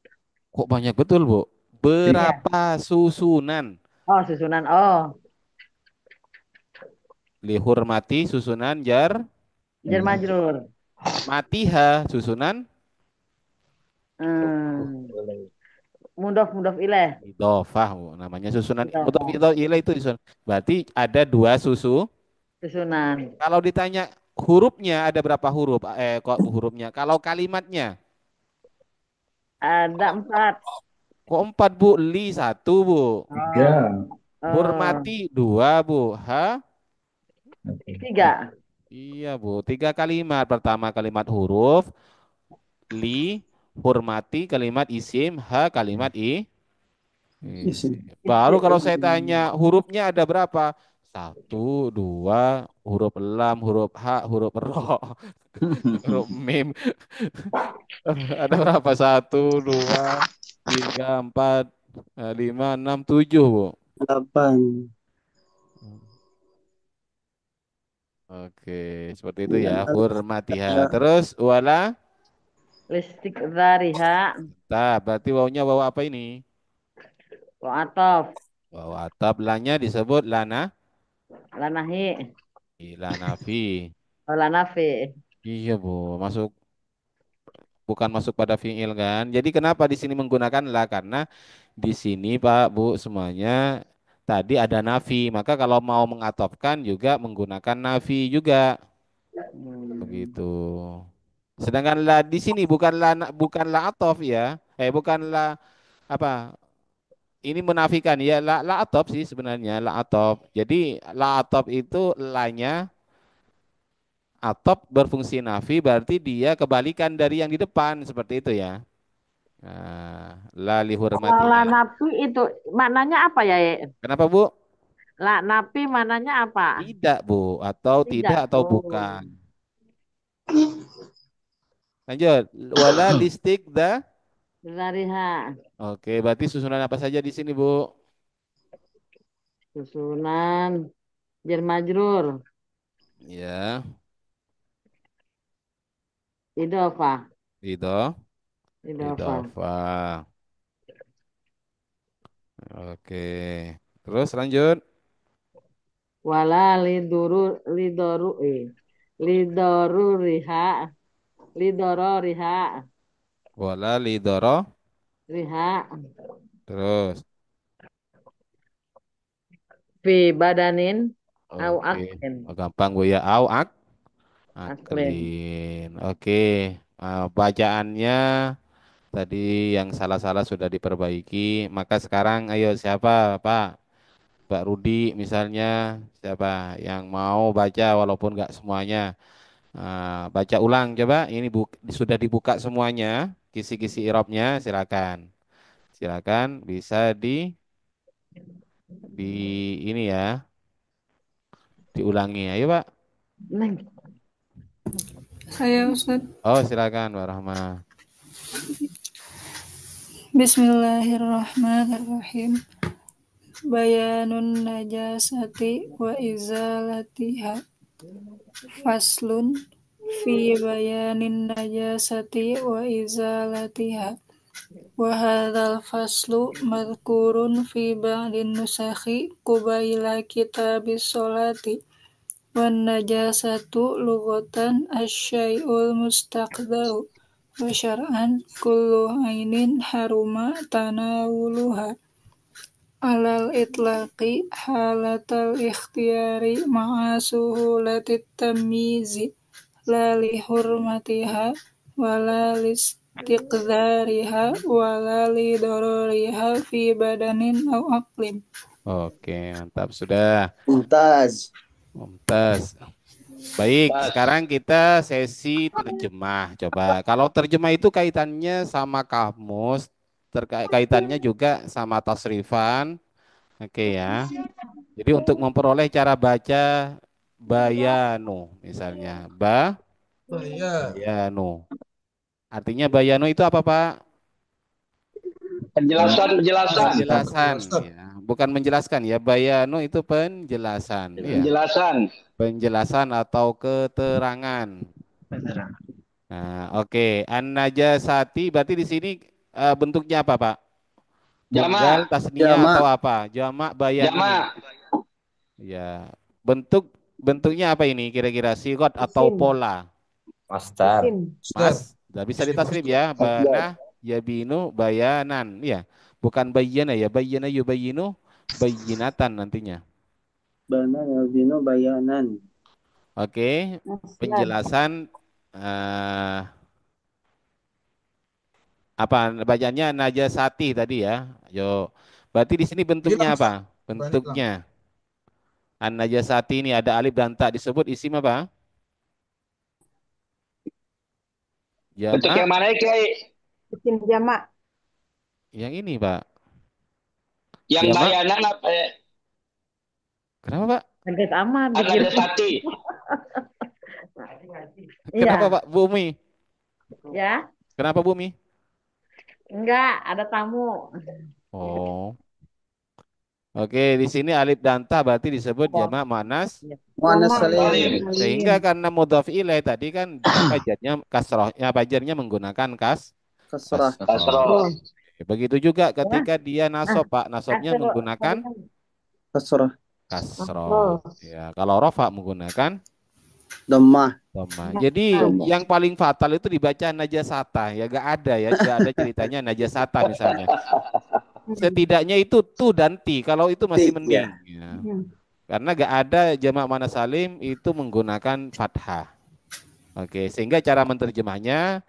Kok banyak betul Bu?
Iya.
Berapa susunan?
Oh susunan oh
Lihur mati susunan jar
jar majrur.
matiha susunan
Hmm. Mudof mudof ilaih.
idofah Bu. Namanya susunan mudhof
Idhofah.
ilaih itu susunan. Berarti ada dua
Susunan
Kalau ditanya hurufnya ada berapa huruf? Kok hurufnya? Kalau kalimatnya
ada empat.
kok empat Bu? Li satu Bu.
Tiga.
Oh, oh.
Hurmati dua Bu.
Oke.
Tiga.
Iya Bu. Tiga kalimat. Pertama kalimat huruf. Li. Hurmati kalimat isim. Kalimat
Isim.
isim. Baru kalau saya tanya hurufnya ada berapa? Satu, dua, huruf lam, huruf huruf ro, huruf mim. Ada berapa? Satu, dua, tiga, empat, lima, enam, tujuh, Bu.
8.
Oke, seperti itu
Iya,
ya. Hurmatiha.
ada
Terus wala.
Listik zariha.
Nah, berarti wawunya wawu apa ini?
Wa atof.
Wawu atap. Lanya disebut lana.
Lanahi.
Lanafi.
Lanafi.
Iya, Bu. Bukan masuk pada fiil kan. Jadi kenapa di sini menggunakan la? Karena di sini Pak Bu semuanya tadi ada nafi. Maka kalau mau mengatofkan juga menggunakan nafi juga.
Hmm.
Begitu. Sedangkan la di sini bukan la atof ya. Bukan la apa? Ini menafikan ya la atof sih sebenarnya la atof. Jadi la atof itu lanya atop berfungsi nafi berarti dia kebalikan dari yang di depan seperti itu ya. Nah, la
Kalau
lihurmatiha.
lanapi itu maknanya apa ya?
Kenapa Bu?
Lanapi maknanya apa?
Tidak Bu, atau tidak
Tidak.
atau
Oh.
bukan. Lanjut. Wala listik da.
Zariha.
Oke, berarti susunan apa saja di sini Bu?
Susunan jar majrur.
Ya,
Idofah.
itu.
Idofah.
Idofah. Oke. Terus lanjut.
Wala lidoru lidoruriha lidororiha
Wala lidoro.
riha
Terus.
fi badanin au
Oke.
aklin
Oh, gampang Bu ya.
aklin.
Aklin. Oke. Bacaannya tadi yang salah-salah sudah diperbaiki. Maka sekarang ayo siapa Pak? Pak Rudi misalnya. Siapa yang mau baca walaupun nggak semuanya. Baca ulang coba. Ini sudah dibuka semuanya. Kisi-kisi irobnya silakan. Silakan bisa di ini ya. Diulangi. Ayo Pak.
Neng.
Saya Ustaz.
Oh silakan Pak Rahma.
Bismillahirrahmanirrahim. Bayanun najasati wa izalatiha. Faslun fi bayanin najasati wa izalatiha. Wa hadzal faslu madhkurun fi ba'din nusakhi qubaila kitabis sholati. Wan najasatu lughatan asyai'ul mustaqdaru wa syar'an kullu ainin haruma tanawuluha alal itlaqi halatal ikhtiyari ma'a suhulatit tamyizi la li hurmatiha wala listiqdariha wala li darariha fi badanin aw aqlim.
Oke mantap sudah.
Mumtaz.
Mumtaz. Baik,
Pas.
sekarang kita sesi terjemah. Coba, kalau terjemah itu kaitannya sama kamus, kaitannya juga sama tasrifan. Oke ya. Jadi untuk memperoleh cara baca bayanu, misalnya
Saya
bayanu. Artinya bayanu itu apa, Pak?
Penjelasan, penjelasan.
Penjelasan,
penjelasan.
ya. Bukan menjelaskan ya. Bayanu itu penjelasan, ya.
Penjelasan.
Penjelasan atau keterangan.
Beneran.
Nah, oke. An-najasati berarti di sini bentuknya apa, Pak? Tunggal,
Jamak.
tasniyah
Jamak.
atau apa? Jamak bayanu ini.
Jamak.
Ya. Bentuknya apa ini kira-kira? Sigot atau
Isim.
pola?
Masdar.
Isim.
Masdar.
Nggak bisa
Isim
ditasrif
masdar.
ya. Banah yabinu bayanan. Ya. Bukan bayana ya. Bayana yubayinu bayinatan nantinya.
Bana yabinu bayanan.
Oke.
Masdar.
Penjelasan apa bacanya najasati tadi ya. Yo. Berarti di sini bentuknya
Hilang,
apa?
Ustaz. Banyak hilang.
Bentuknya an-najasati ini ada alif dan ta disebut isim apa?
Bentuk yang
Jamak.
mana, Kiai?
Isim jamak.
Yang ini, Pak.
Yang
Jamak.
bayanan apa ya?
Kenapa, Pak?
Kaget amat
Ada
dikira.
sati.
Iya.
Kenapa, Pak? Bumi.
Ya.
Kenapa Bumi?
Enggak, ada tamu.
Oh. Oke, di sini alif dan ta berarti disebut jamak muannas
Muannas
Jamak
salim.
Salim.
salim.
sehingga karena mudhaf ilaih tadi kan apa jadinya kasrohnya pajarnya menggunakan
Kasrah.
Kasroh.
begitu juga ketika dia nasob Pak nasobnya
Kasro.
menggunakan
Kasrah.
kasroh ya kalau rofa menggunakan
Dhammah.
dhamma. Jadi yang paling fatal itu dibaca najasata ya gak ada ceritanya najasata misalnya setidaknya itu tu dan ti kalau itu masih
Ti,
mending
ya.
ya. Karena gak ada jamak muannas salim itu menggunakan fathah. Oke, sehingga cara menterjemahnya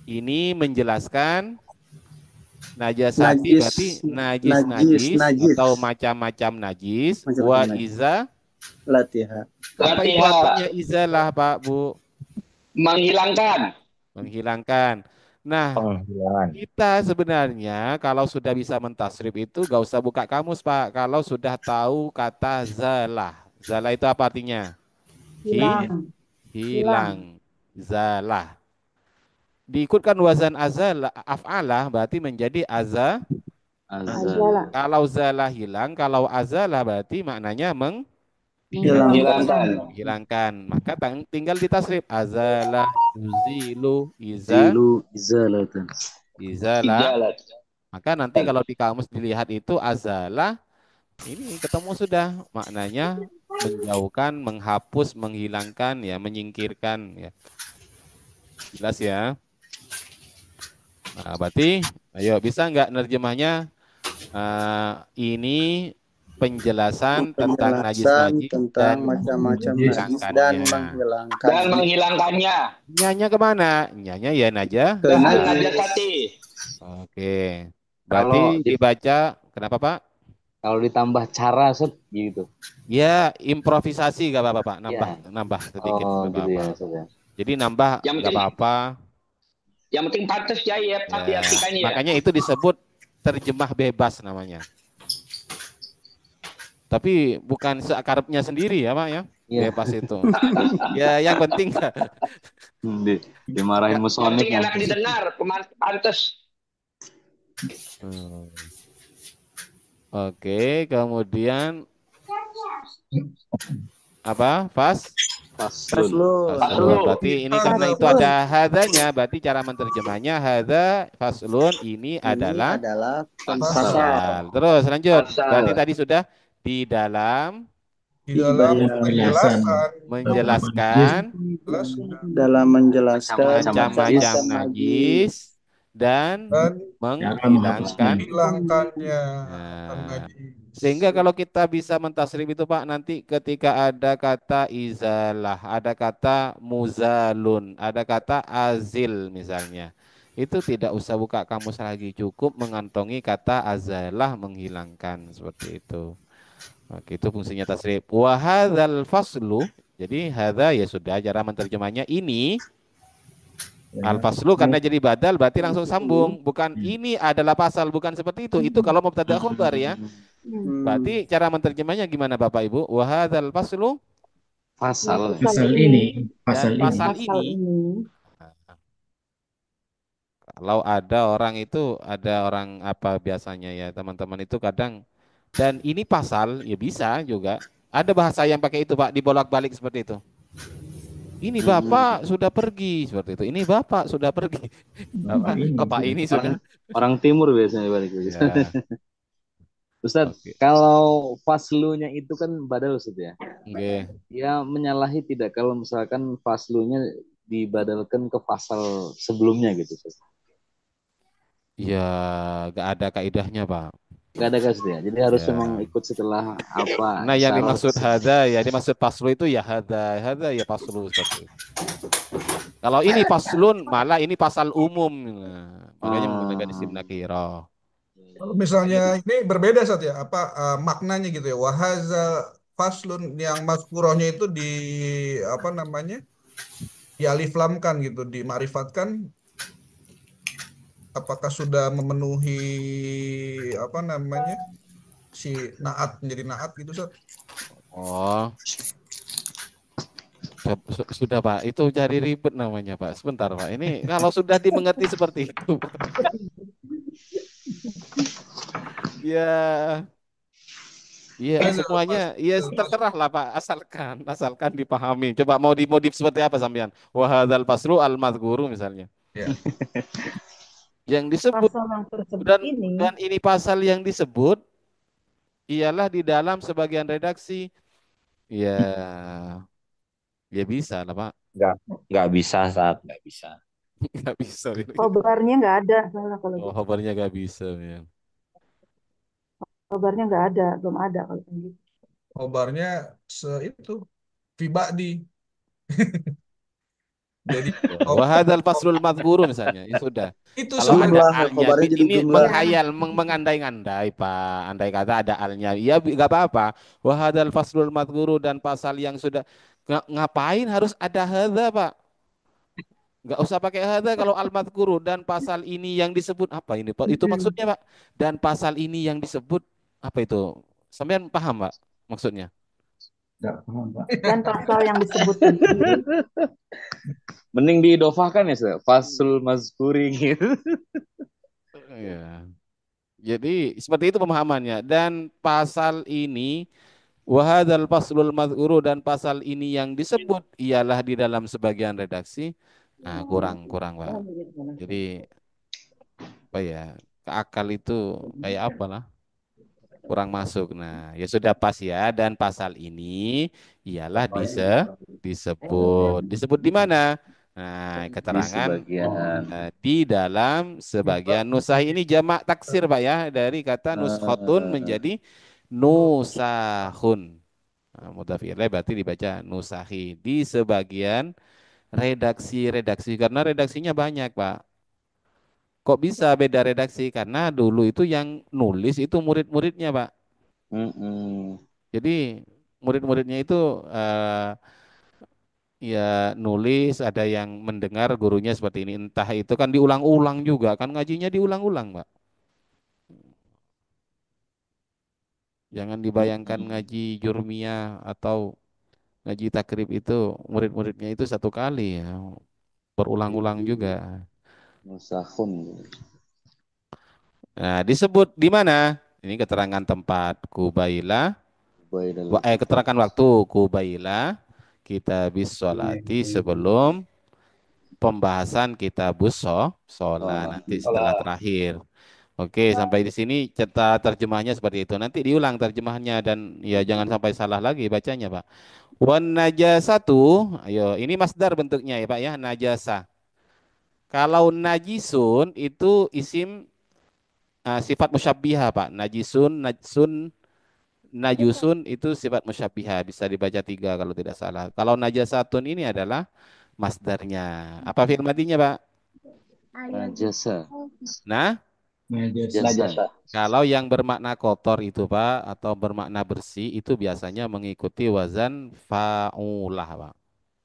ini menjelaskan najasati
Najis.
berarti
Najis.
najis
Najis.
atau macam-macam najis.
Macam-macam
Wa
najis.
iza
Latiha.
apa itu
Latiha.
artinya izalah Pak Bu?
Menghilangkan.
Menghilangkan. Nah,
Penghilangan.
kita sebenarnya kalau sudah bisa mentasrif itu gak usah buka kamus Pak. Kalau sudah tahu kata zalah. Zalah itu apa artinya?
Hilang.
Hilang. Zalah. Diikutkan wazan azal af'alah berarti menjadi
Azal.
Azalah.
kalau zalah hilang, kalau azalah berarti maknanya
Menghilangkan.
menghilangkan. Maka tinggal ditasrif azalah yuzilu
Zilu izalatan.
izalah.
Izalat.
Maka nanti kalau di kamus dilihat itu azalah ini ketemu sudah maknanya menjauhkan, menghapus, menghilangkan ya, menyingkirkan ya. Jelas ya? Nah, berarti ayo bisa nggak nerjemahnya ini penjelasan tentang najis-najis
tentang
dan
macam-macam najis dan
menghilangkannya.
Dan menghilangkannya.
Nyanya kemana? Nyanya ya naja.
ke
Dan
najis.
najasati.
Oke. Berarti
Kalau
dibaca kenapa Pak?
Kalau ditambah cara set gitu.
Ya improvisasi gak apa-apa Pak.
Ya.
Nambah sedikit
Oh
nggak
gitu ya,
apa-apa.
Ustaz ya.
Jadi nambah
Yang
nggak
penting,
apa-apa.
yang penting pantas ya, ya,
Ya,
diartikannya ya.
makanya itu disebut terjemah bebas namanya. Tapi bukan seakarepnya sendiri ya Pak ya.
Iya.
Bebas itu. Ya yang penting
Dimarahin
Yang
musonif.
penting enak didengar, pantas.
Oke, kemudian apa?
Faslun.
Faslun. Berarti ini karena itu ada hadanya, berarti cara menterjemahnya hadza faslun ini adalah
fasal.
fasal. Terus lanjut.
Fasal.
Berarti tadi sudah di dalam menjelaskan
dalam menjelaskan
macam-macam najis dan menghilangkannya. Nah, sehingga kalau kita bisa mentasrif itu Pak, nanti ketika ada kata izalah, ada kata muzalun, ada kata azil misalnya, itu tidak usah buka kamus lagi, cukup mengantongi kata azalah menghilangkan seperti itu. Oke, itu fungsinya tasrif. Wa hadzal faslu Jadi hadza ya sudah cara menerjemahnya ini al-faslu karena jadi badal berarti langsung sambung. Bukan ini adalah pasal, bukan seperti itu. Itu kalau mubtada khobar ya. Berarti cara menerjemahnya gimana Bapak Ibu? Wa hadzal faslu
Pasal.
Pasal ini, pasal
dan pasal
ini.
Pasal
ini.
ini.
Kalau ada orang apa biasanya ya teman-teman itu kadang dan ini pasal ya bisa juga. Ada bahasa yang pakai itu Pak dibolak-balik seperti itu. Ini Bapak sudah pergi seperti itu. Ini Bapak sudah pergi. Bapak ini sudah.
Orang timur biasanya balik lagi.
Ya.
Ustadz,
Oke.
kalau faslunya itu kan badal Ustadz ya.
Oke.
Ya menyalahi tidak kalau misalkan faslunya dibadalkan ke pasal sebelumnya gitu Ustadz.
Ya, gak ada kaidahnya Pak.
Gak ada kasus ya. Jadi harus
Ya.
memang ikut setelah apa.
Nah, yang
syarat.
dimaksud hada ya dimaksud paslu itu ya hada ya paslu seperti itu. Kalau ini paslun malah ini pasal umum. Nah, makanya menggunakan isim nakirah.
Kalau misalnya ini berbeda saat ya, apa maknanya gitu ya. Wahaza faslun yang mazkurohnya itu di apa namanya? Dialiflamkan gitu, dimarifatkan. Apakah sudah memenuhi apa namanya? Si naat menjadi naat gitu, Ustaz?
Oh, sudah Pak, itu cari ribet namanya Pak. Sebentar Pak, ini kalau sudah dimengerti seperti itu, ya, ya semuanya, ya terserah lah Pak, asalkan dipahami. Coba mau dimodif seperti apa sampean? Wahadzal paslu al madhkuru misalnya.
Ya.
Yang disebut
Pasal yang tersebut
dan
ini.
ini pasal yang disebut ialah di dalam sebagian redaksi. Ya, ya bisa lah Pak.
Nggak bisa saat nggak bisa.
Nggak bisa.
Khobarnya nggak ada. Salah kalau
Oh,
gitu.
kabarnya nggak bisa ya.
Khobarnya nggak ada. Belum ada kalau gitu.
Khobarnya itu fibadi. Jadi
Wahadal faslul madhkuru misalnya, ya sudah.
itu
Kalau ada
Jumlah,
alnya,
khobarnya jadi
ini
jumlah.
menghayal, mengandai-andai Pak. Andai kata ada alnya, ya nggak apa-apa. Wahadal faslul madhkuru dan pasal yang sudah ngapain harus ada hadza Pak? Nggak usah pakai hadza kalau al madhkuru dan pasal ini yang disebut apa ini Pak? Itu maksudnya Pak. Dan pasal ini yang disebut apa itu? Sampean paham Pak maksudnya?
Nggak paham, Pak.
Dan pasal yang disebutkan ini.
Mending diidofahkan ya Ustadz. Fasul mazkuri gitu.
Ya. Jadi seperti itu pemahamannya dan pasal ini wahadzal faslul madhkuru dan pasal ini yang disebut ialah di dalam sebagian redaksi. Nah, kurang Pak. Jadi apa ya? Ke akal itu kayak apalah? Kurang masuk. Nah, ya sudah pas ya dan pasal ini ialah disebut. Disebut di mana? Nah,
Di
keterangan
sebagian.
di dalam sebagian nusah ini jamak taksir Pak ya dari kata nuskhatun menjadi nusahun. Nah, mudhaf ilaih berarti dibaca nusahi di sebagian redaksi-redaksi karena redaksinya banyak Pak. Kok bisa beda redaksi? Karena dulu itu yang nulis itu murid-muridnya Pak. Jadi murid-muridnya itu ya nulis, ada yang mendengar gurunya seperti ini. Entah itu kan diulang-ulang juga, kan ngajinya diulang-ulang, Pak. Jangan dibayangkan ngaji jurmiyah atau ngaji takrib itu murid-muridnya itu satu kali ya, berulang-ulang juga.
Nusahun.
Nah, disebut di mana? Ini keterangan tempat Kubaila. Keterangan waktu Kubaila kita bisolati sebelum pembahasan kitabus sholat nanti setelah terakhir. Oke, sampai di sini cerita terjemahnya seperti itu. Nanti diulang terjemahnya dan ya jangan sampai salah lagi bacanya, Pak. Wan najasatu, ayo ini masdar bentuknya ya, Pak ya, najasa. Kalau najisun itu isim sifat musyabbiha, Pak. Najisun, najsun, najusun itu sifat musyabbiha, bisa dibaca tiga kalau tidak salah. Kalau najasatun ini adalah masdarnya. Apa fi'il madinya, Pak?
Najasa.
Nah,
Najasa.
Kalau yang bermakna kotor itu Pak atau bermakna bersih itu biasanya mengikuti wazan fa'ulah Pak.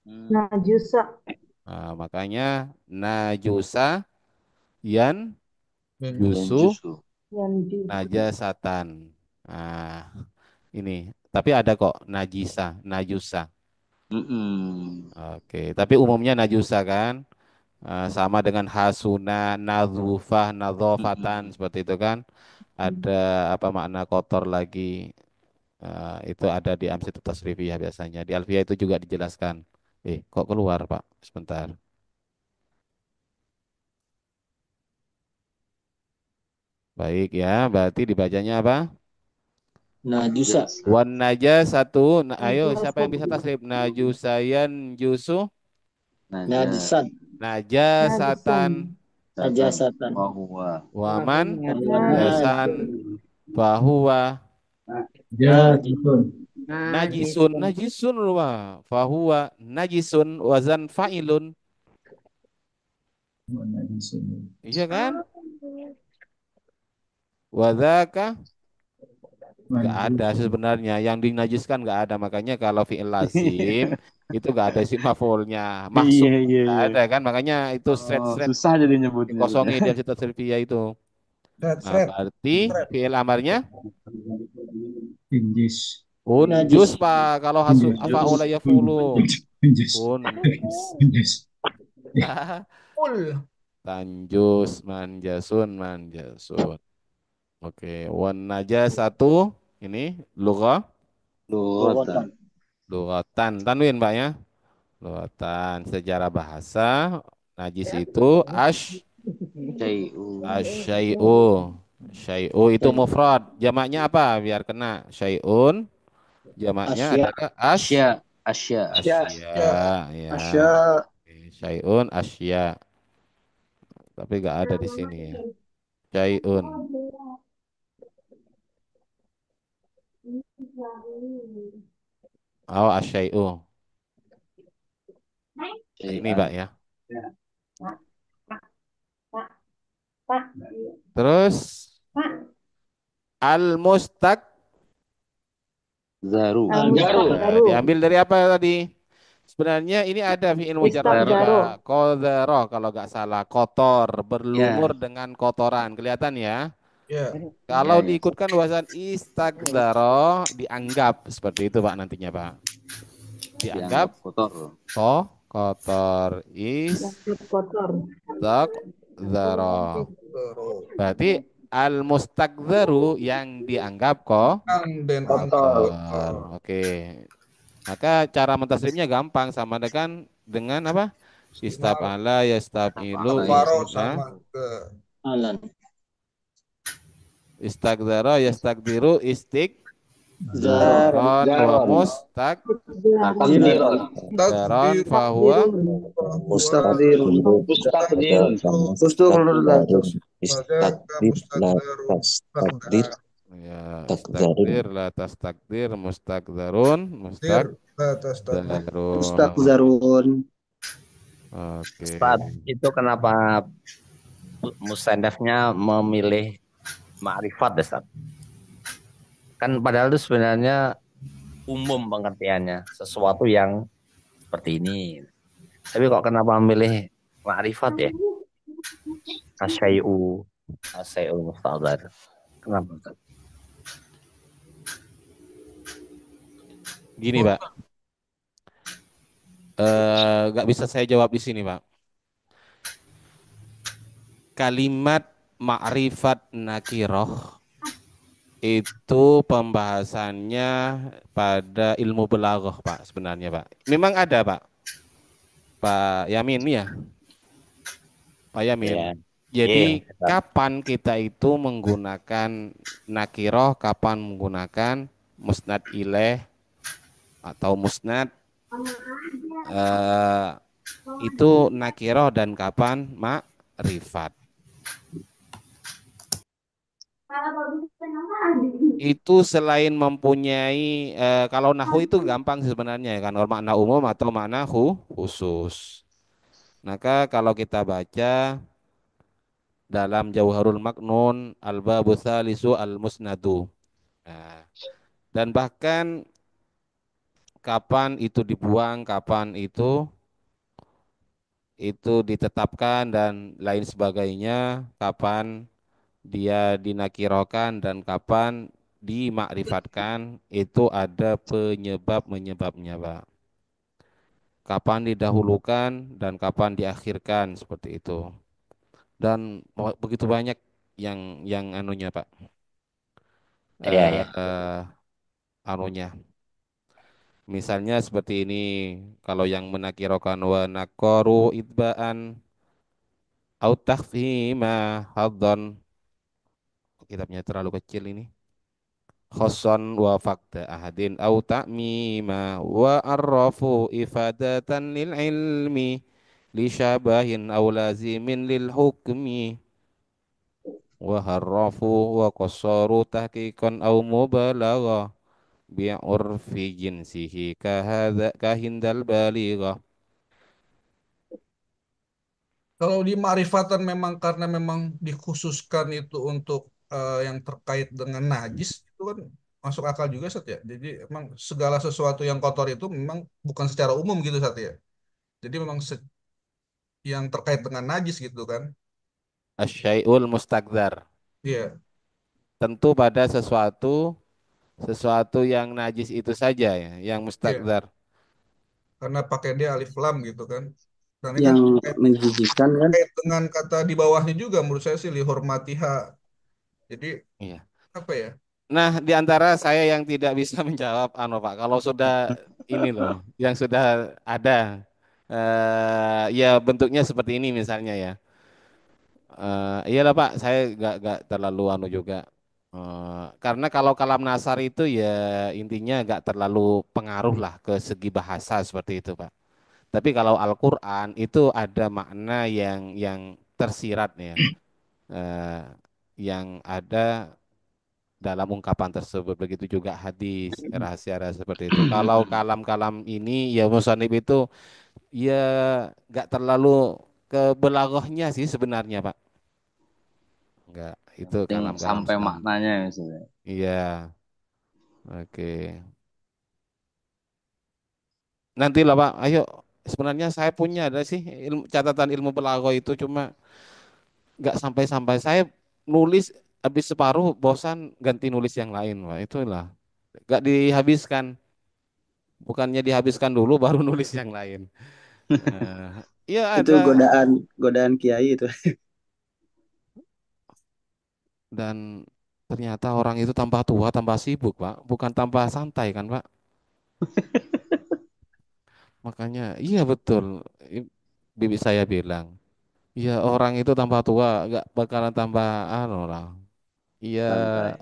Najusa.
Nah, makanya najusa yan jusu
Jusu.
Yang jusu.
najasatan. Nah, ini tapi ada kok najusa. Oke, tapi umumnya najusa kan. Sama dengan hasuna, nadzufah, nadzofatan seperti itu kan. Ada apa makna kotor lagi. Itu ada di Amsitut Tasrifiyah biasanya. Di Alfiyah itu juga dijelaskan. Kok keluar Pak? Sebentar. Baik ya, berarti dibacanya apa?
Najusa.
Wan najasatu. Ayo, siapa yang bisa
Najasa.
tasrif? Najusayan jusu.
Najisan.
Najasatan.
Najasatan.
Waman
Najasan.
najasan fahuwa najisun wa fahuwa najisun wazan fa'ilun. Iya kan? Wadaka nggak ada sebenarnya yang dinajiskan nggak ada, makanya kalau fi'il lazim itu nggak ada isim maf'ulnya, maksud nggak ada kan, makanya itu straight
Susah jadi nyebutnya.
dikosongi di situ serfiyah itu. Nah, berarti fi'il amarnya unjus Pak, kalau hasu afa'ula yafulu unjus. Tanjus manjasun. Oke, wan najasatu ini lughah lughatan. Tanwin Pak ya. Lughatan secara bahasa najis itu asyai'u. Syai'u itu mufrad. Jamaknya apa? Biar kena. Syai'un. Jamaknya adalah
Asya.
asya. Ya. Oke, syai'un asya. Tapi nggak ada di sini ya. Syai'un. Oh, asyai'u. Ini Pak ya. Terus al-mustaq
Zaru.
diambil dari apa tadi? Sebenarnya ini ada fi'il mujarrad Pak. Qadara kalau nggak salah, kotor, berlumur dengan kotoran. Kelihatan ya? Kalau diikutkan wazan istagdaro dianggap seperti itu Pak nantinya Pak. Dianggap
kotor.
Kotor istagdaro. Berarti al-mustagdaru yang dianggap kotor. Oke. Maka cara mentasrifnya gampang, sama dengan apa? Istab'ala, yastab'ilu, istagdara, yastagdiru, istigdaron, wa mustagdaron, fahuwa
Mustaqdirun.
ya, istakdir la tastakdir, mustagdarun,
Mustaqzarun.
Oke.
Ustaz, itu kenapa musannafnya memilih ma'rifat, Ustaz? Kan padahal itu sebenarnya umum pengertiannya, sesuatu yang seperti ini. Tapi kok kenapa memilih ma'rifat ya? Asyai'u mustaqdar. Kenapa, Ustaz?
Gini Pak, nggak bisa saya jawab di sini Pak. Kalimat ma'rifat nakiroh itu pembahasannya pada ilmu balaghah Pak sebenarnya Pak. Memang ada Pak Yamin ya, Pak Yamin.
Ya.
Jadi kapan kita itu menggunakan nakiroh, kapan menggunakan musnad ilaih atau musnad itu nakiroh dan kapan ma'rifat. Itu selain mempunyai kalau nahwu itu gampang sebenarnya kan, makna umum atau makna khusus. Maka kalau kita baca dalam Jauharul Maknun al-babu tsalisu al-musnadu. Nah, dan bahkan kapan itu dibuang, kapan itu ditetapkan dan lain sebagainya, kapan dia dinakirokan dan kapan dimakrifatkan itu ada penyebab-menyebabnya, Pak. Kapan didahulukan dan kapan diakhirkan seperti itu. Dan begitu banyak yang anunya, Pak.
Iya, ya.
Anunya. Misalnya seperti ini, kalau yang menakirokan wa nakoru itbaan au takhfima haddon, kitabnya terlalu kecil ini. Khoson wa fakta ahadin au ta'mima wa arrafu ifadatan lil ilmi li syabahin au lazimin lil hukmi wa harrafu wa qassaru tahqiqan au mubalagha bi'urfi jinsihi kahadha kahindal baligha.
Kalau di ma'rifatan memang karena memang dikhususkan itu untuk yang terkait dengan najis itu kan masuk akal juga Sat ya. Jadi emang segala sesuatu yang kotor itu memang bukan secara umum gitu Sat ya. Jadi memang yang terkait dengan najis gitu kan.
Asyai'ul mustaqdar.
Iya,
Tentu pada sesuatu yang najis itu saja ya, yang
iya.
mustaqdar.
Karena pakai dia alif lam gitu kan. Dan ini kan
Yang
terkait,
menjijikan kan.
terkait dengan kata di bawahnya juga menurut saya sih lihormatiha. Jadi
Iya.
apa ya?
Nah, di antara saya yang tidak bisa menjawab, Pak, kalau sudah ini loh, yang sudah ada, ya bentuknya seperti ini misalnya ya. Iyalah Pak, saya nggak terlalu juga. Karena kalau kalam nasar itu ya intinya nggak terlalu pengaruh lah ke segi bahasa seperti itu Pak. Tapi kalau Al-Quran itu ada makna yang tersirat ya, eh, yang ada dalam ungkapan tersebut. Begitu juga hadis, rahasia-rahasia seperti itu. Kalau kalam-kalam ini ya musannif itu ya nggak terlalu ke belaghahnya sih sebenarnya Pak. Enggak, itu
Yang
kalam-kalam
sampai
musannif.
maknanya misalnya.
Iya, oke. Nanti lah Pak, ayo. Sebenarnya saya punya ada sih catatan ilmu belaghah itu cuma nggak sampai-sampai saya nulis habis separuh bosan ganti nulis yang lain Pak. Itulah nggak dihabiskan. Bukannya dihabiskan dulu baru nulis yang lain. Iya
Itu
ada
godaan godaan kiai itu.
dan ternyata orang itu tambah tua tambah sibuk Pak, bukan tambah santai kan Pak. Makanya iya betul. Bibi saya bilang, iya orang itu tambah tua nggak bakalan tambah anu lah. Iya
Santai.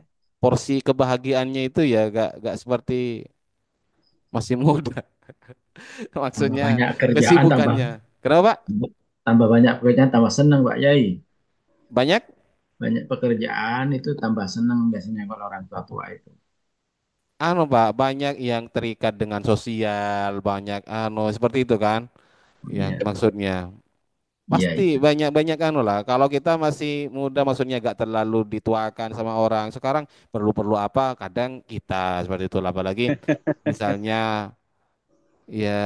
porsi kebahagiaannya itu ya gak seperti masih muda.
Tambah
Maksudnya
banyak kerjaan,
kesibukannya. Kenapa Pak?
tambah banyak pekerjaan, tambah senang Pak Yai.
Banyak
Banyak pekerjaan itu tambah senang biasanya kalau orang tua-tua itu.
Pak, banyak yang terikat dengan sosial, banyak seperti itu kan, yang
Iya,
maksudnya
iya
pasti
itu.
banyak lah. Kalau kita masih muda, maksudnya gak terlalu dituakan sama orang. Sekarang perlu apa? Kadang kita seperti itu, apalagi misalnya ya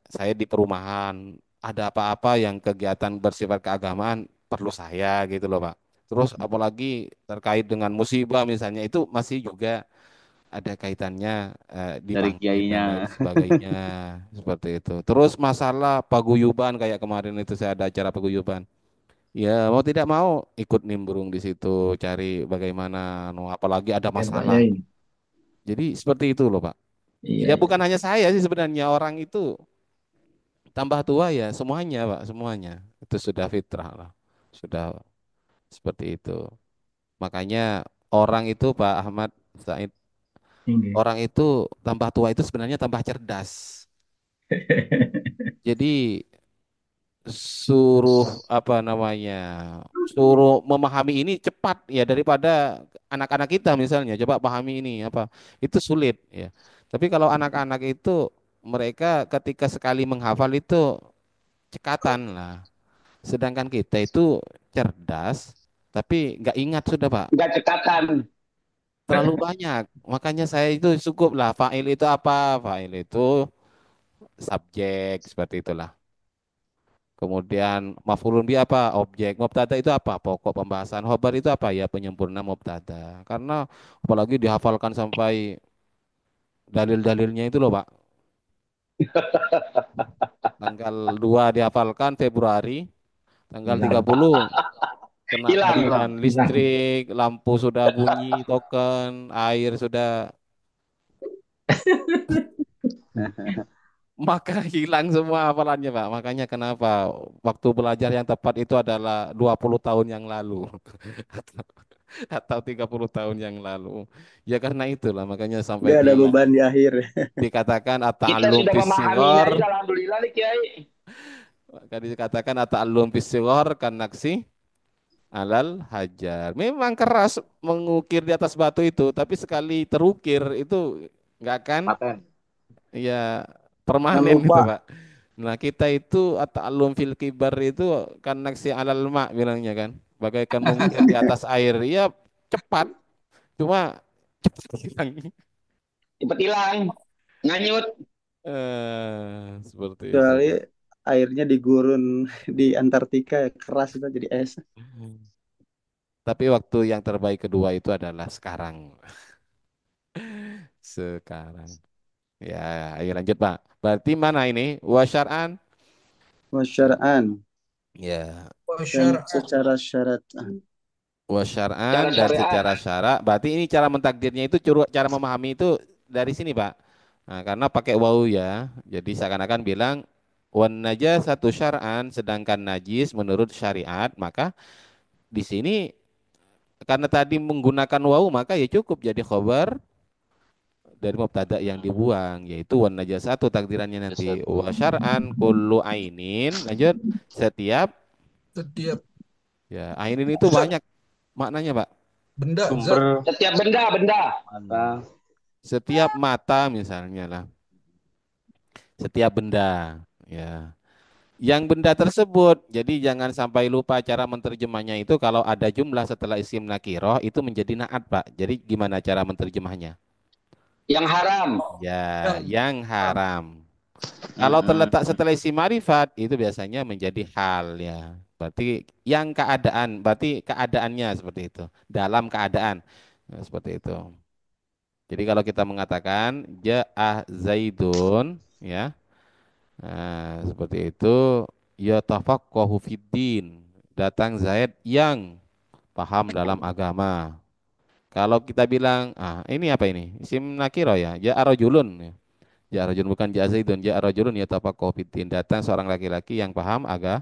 saya di perumahan, ada apa-apa yang kegiatan bersifat keagamaan perlu saya gitu loh Pak. Terus apalagi terkait dengan musibah misalnya itu masih juga ada kaitannya
Dari
dipanggil dan
kiainya.
lain sebagainya seperti itu. Terus masalah paguyuban kayak kemarin itu saya ada acara paguyuban. Ya mau tidak mau ikut nimbrung di situ cari bagaimana, apalagi ada
Ya Pak
masalah.
Yai.
Jadi seperti itu loh Pak.
Iya,
Ya
iya.
bukan hanya saya sih sebenarnya, orang itu tambah tua ya semuanya Pak, semuanya itu sudah fitrah lah, sudah seperti itu. Makanya orang itu Pak Ahmad Said,
Tinggi.
orang itu tambah tua itu sebenarnya tambah cerdas. Jadi suruh apa namanya, suruh memahami ini cepat ya daripada anak-anak kita misalnya, coba pahami ini apa, itu sulit ya. Tapi kalau anak-anak itu mereka ketika sekali menghafal itu cekatan lah, sedangkan kita itu cerdas, tapi nggak ingat sudah Pak.
Nggak cekatan.
Terlalu banyak. Makanya saya itu cukup lah. Fa'il itu apa? Fa'il itu subjek seperti itulah. Kemudian maf'ulun bi apa? Objek. Mubtada itu apa? Pokok pembahasan. Khobar itu apa? Ya penyempurna mubtada. Karena apalagi dihafalkan sampai dalil-dalilnya itu loh Pak. Tanggal 2 dihafalkan Februari, tanggal 30 kena
Hilang.
tagihan listrik, lampu sudah bunyi, token, air sudah maka hilang semua hafalannya Pak. Makanya kenapa waktu belajar yang tepat itu adalah 20 tahun yang lalu atau 30 tahun yang lalu. Ya karena itulah makanya sampai
Dia ada beban di akhir.
dikatakan
Kita
at-ta'allum
sudah
fis
memahaminya
sighar,
aja, alhamdulillah nih Kiai.
maka dikatakan at-ta'allum fis sighar kan naksi alal hajar. Memang keras mengukir di atas batu itu, tapi sekali terukir itu nggak akan
Paten.
ya
Jangan
permanen itu
lupa.
Pak. Nah kita itu at-ta'allum fil kibar itu kan naksi alal ma bilangnya kan, bagaikan mengukir di atas air. Ya cepat, cuma cepat hilang.
Cepat hilang. Nganyut.
Seperti itu
Kecuali
Pak.
airnya di gurun di Antartika keras itu jadi es.
Tapi waktu yang terbaik kedua itu adalah sekarang. Sekarang. Ya, ayo lanjut Pak. Berarti mana ini? Wasyar'an?
Wasyar'an
Ya,
dan secara syarat.
wasyar'an
Cara
dan
syariat.
secara syarak. Berarti ini cara mentakdirnya itu cara memahami itu dari sini Pak. Nah, karena pakai waw ya. Jadi seakan-akan bilang wan najasatu syar'an, sedangkan najis menurut syariat, maka di sini karena tadi menggunakan waw maka ya cukup jadi khobar dari mubtada yang dibuang, yaitu wan najasatu takdirannya nanti wa syar'an kullu ainin. Lanjut, setiap ya ainin itu banyak maknanya Pak.
Benda,
Sumber
Setiap benda.
Setiap mata misalnya lah, setiap benda ya. Yang benda tersebut, jadi jangan sampai lupa cara menerjemahnya itu. Kalau ada jumlah setelah isim nakiroh itu menjadi naat Pak. Jadi gimana cara menerjemahnya?
Yang haram.
Ya, yang haram. Kalau terletak setelah isim marifat itu biasanya menjadi hal ya. Berarti yang keadaan, berarti keadaannya seperti itu. Dalam keadaan. Nah, seperti itu. Jadi kalau kita mengatakan ja'ah Zaidun ya. Nah, seperti itu ya tafaqqahu fiddin. Datang Zaid yang paham dalam agama. Kalau kita bilang, ini apa ini? Isim nakiro ya, ja'a rajulun. Ya rajulun bukan ja'a Zaidun, ja'a rajulun yatafaqqahu fiddin. Datang seorang laki-laki yang paham agama.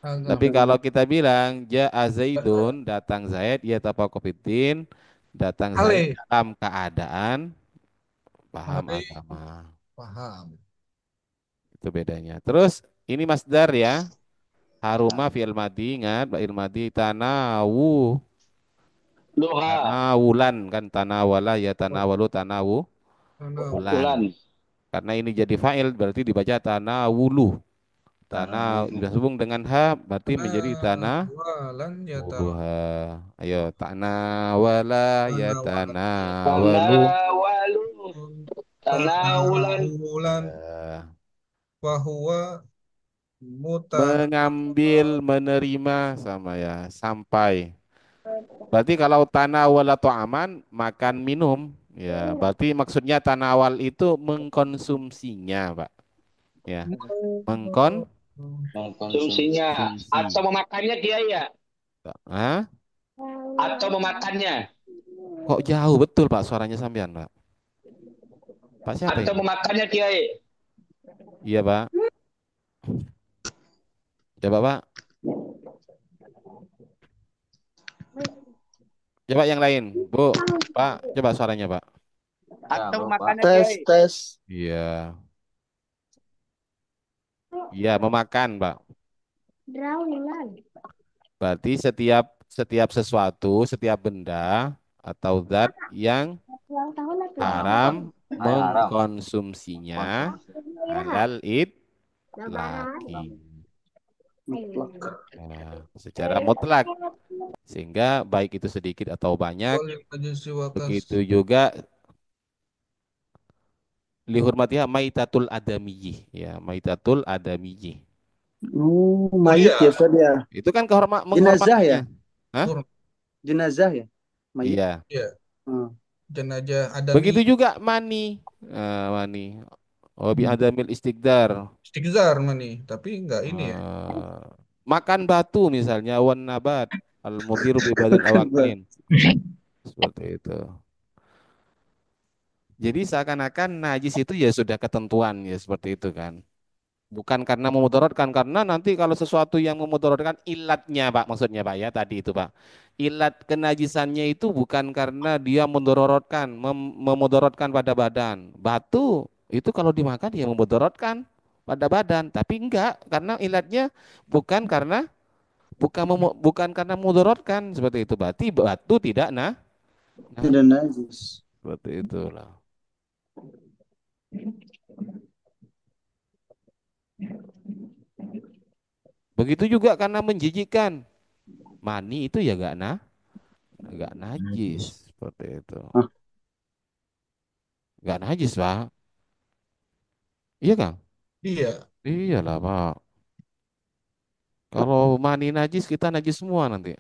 Tapi kalau kita bilang ja'a Zaidun, datang Zaid yatafaqqahu fiddin, datang Zaid dalam keadaan paham agama.
Paham.
Itu bedanya. Terus ini masdar ya. Haruma fi'il madi, ingat fi'il madi tanawu.
Duha.
Tanawulan kan tanawala ya tanawalu tanawu bulan. Karena ini jadi fa'il berarti dibaca tanawulu. Tanah disambung dengan ha berarti menjadi tanah wuluha. Ayo tanawala ya tanawalu.
Tanawulan.
Bahwa
mengambil, menerima sama ya sampai. Berarti kalau tanawal atau aman makan minum ya berarti maksudnya tanawal itu mengkonsumsinya Pak ya
Konsumsinya atau memakannya Kiai ya?
Hah?
Atau memakannya?
Kok jauh betul Pak suaranya sampean Pak? Pak siapa
atau
ini?
memakannya Kiai?
Iya Pak. Coba Pak. Coba yang lain, Bu, Pak, coba suaranya Pak.
Atau memakannya
Tes,
Kiai?
tes.
Iya. Iya, memakan, Pak. Berarti setiap sesuatu, setiap benda atau zat yang haram mengkonsumsinya halal laki.
Mutlak.
Secara mutlak, sehingga baik itu sedikit atau banyak,
Walil najisi wa
begitu juga lihurmatiha maitatul adamiyyi, ya maitatul adamiyyi.
Oh, mayit
iya.
ya Ustaz ya.
Itu kan
Jenazah ya?
menghormatinya. Hah?
Jenazah ya? Mayit.
Iya.
Iya.
Hmm.
Jenazah adami.
Begitu juga mani. Mani. Wabi adamil istiqdar.
Istighzar mani, tapi enggak ini ya.
Makan batu misalnya, wan nabat al mudhiru bi badil awaklin. Seperti itu. Jadi seakan-akan najis itu ya sudah ketentuan ya seperti itu kan. Bukan karena memudaratkan, karena nanti kalau sesuatu yang memudaratkan ilatnya Pak, maksudnya Pak ya tadi itu Pak. Ilat kenajisannya itu bukan karena dia memudaratkan, memudaratkan pada badan. Batu itu kalau dimakan ya memudaratkan pada badan, tapi enggak karena ilatnya bukan karena bukan karena memudaratkan seperti itu. Berarti batu tidak
Tidak najis.
seperti itulah. Begitu juga karena menjijikkan. Mani itu ya gak najis seperti itu. Gak najis, Pak. Iya, Kang?
Iya.
Iyalah, Pak. Kalau mani najis, kita najis semua nanti.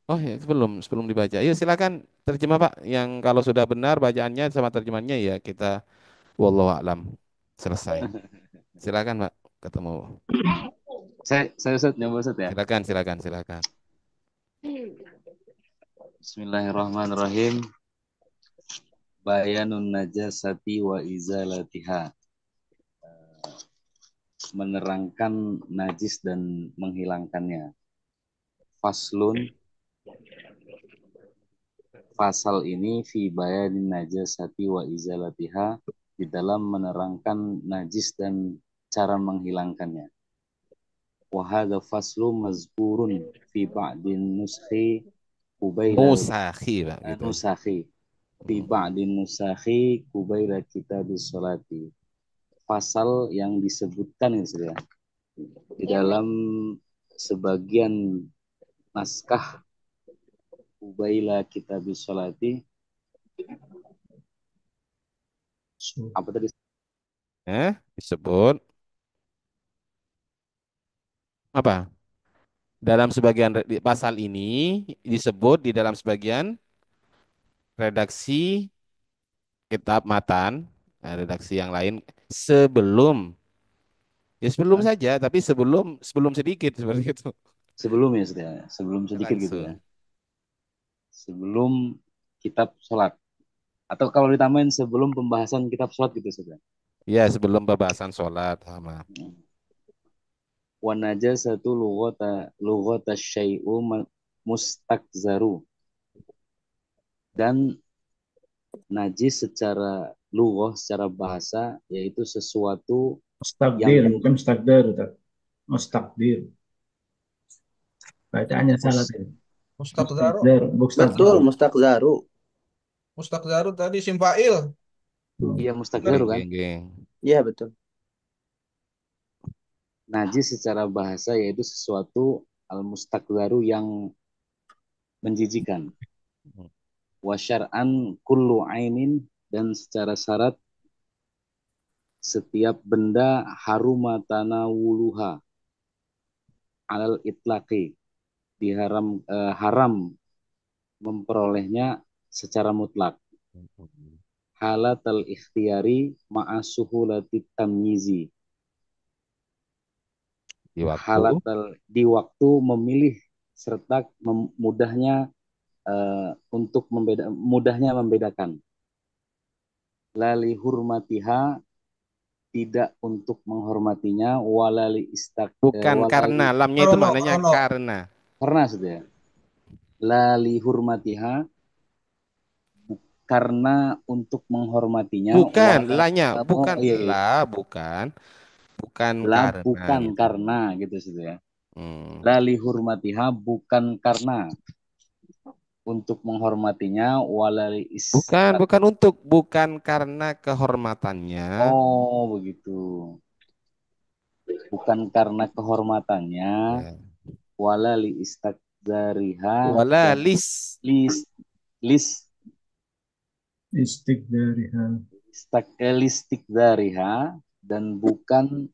Oh ya, sebelum dibaca. Yuk silakan terjemah Pak. Yang kalau sudah benar bacaannya sama terjemahnya ya kita wallahu a'lam. Selesai. Silakan, Pak. Ketemu.
Saya Ustaz, nyoba Ustaz ya.
Silakan.
Bismillahirrahmanirrahim. Bayanun najasati wa izalatiha. Menerangkan najis dan menghilangkannya. Faslun. Pasal ini fi bayanin najasati wa izalatiha, di dalam menerangkan najis dan cara menghilangkannya. Wa hadza faslu mazkurun fi ba'din nuskhi qubaila
Nusakhi, Pak, gitu.
Nusakhi fi ba'din nusakhi qubaila kitabis sholati. Pasal yang disebutkan ya di dalam sebagian naskah qubaila kitabis sholati. Apa tadi?
Disebut apa? Dalam sebagian pasal ini disebut di dalam sebagian redaksi kitab matan, redaksi yang lain sebelum saja, tapi sebelum sedikit seperti itu.
Sebelum ya sudah, sebelum sedikit gitu ya. Sebelum kitab sholat. Atau kalau ditambahin sebelum pembahasan kitab sholat gitu sudah.
Ya, sebelum pembahasan sholat sama.
Wa najasatu lughata syai'u mustakzaru. Dan najis secara lughah, secara bahasa, yaitu sesuatu
mustakdir, bukan mustakdar, mustakdir. Bacaannya salah tadi.
Mustakzaru.
Betul, mustakzaru.
Mustakzaru tadi simfail.
Iya, mustakzaru kan?
Iya, betul.
Najis secara bahasa yaitu sesuatu al-mustakzaru yang menjijikan. Wa syar'an kullu ainin, dan secara syarat setiap benda haruma tanawuluha alal itlaqi, haram memperolehnya secara mutlak. Halatal ikhtiyari ma'asuhulati tamyizi. Di waktu memilih serta mudahnya untuk mudahnya membedakan. Lali hurmatiha, tidak untuk menghormatinya, walali
bukan karena, lamnya itu maknanya karena
sudah. Lali hurmatiha, karena untuk menghormatinya.
Bukan lanya, bukan
karena gitu sudah ya. Lali hurmatiha, bukan karena untuk menghormatinya, walali
bukan karena kehormatannya.
Oh, begitu. bukan karena kehormatannya,
Ya.
wala li istakdariha
Wala
dan lis
Istiqdariha.
listikdariha dan bukan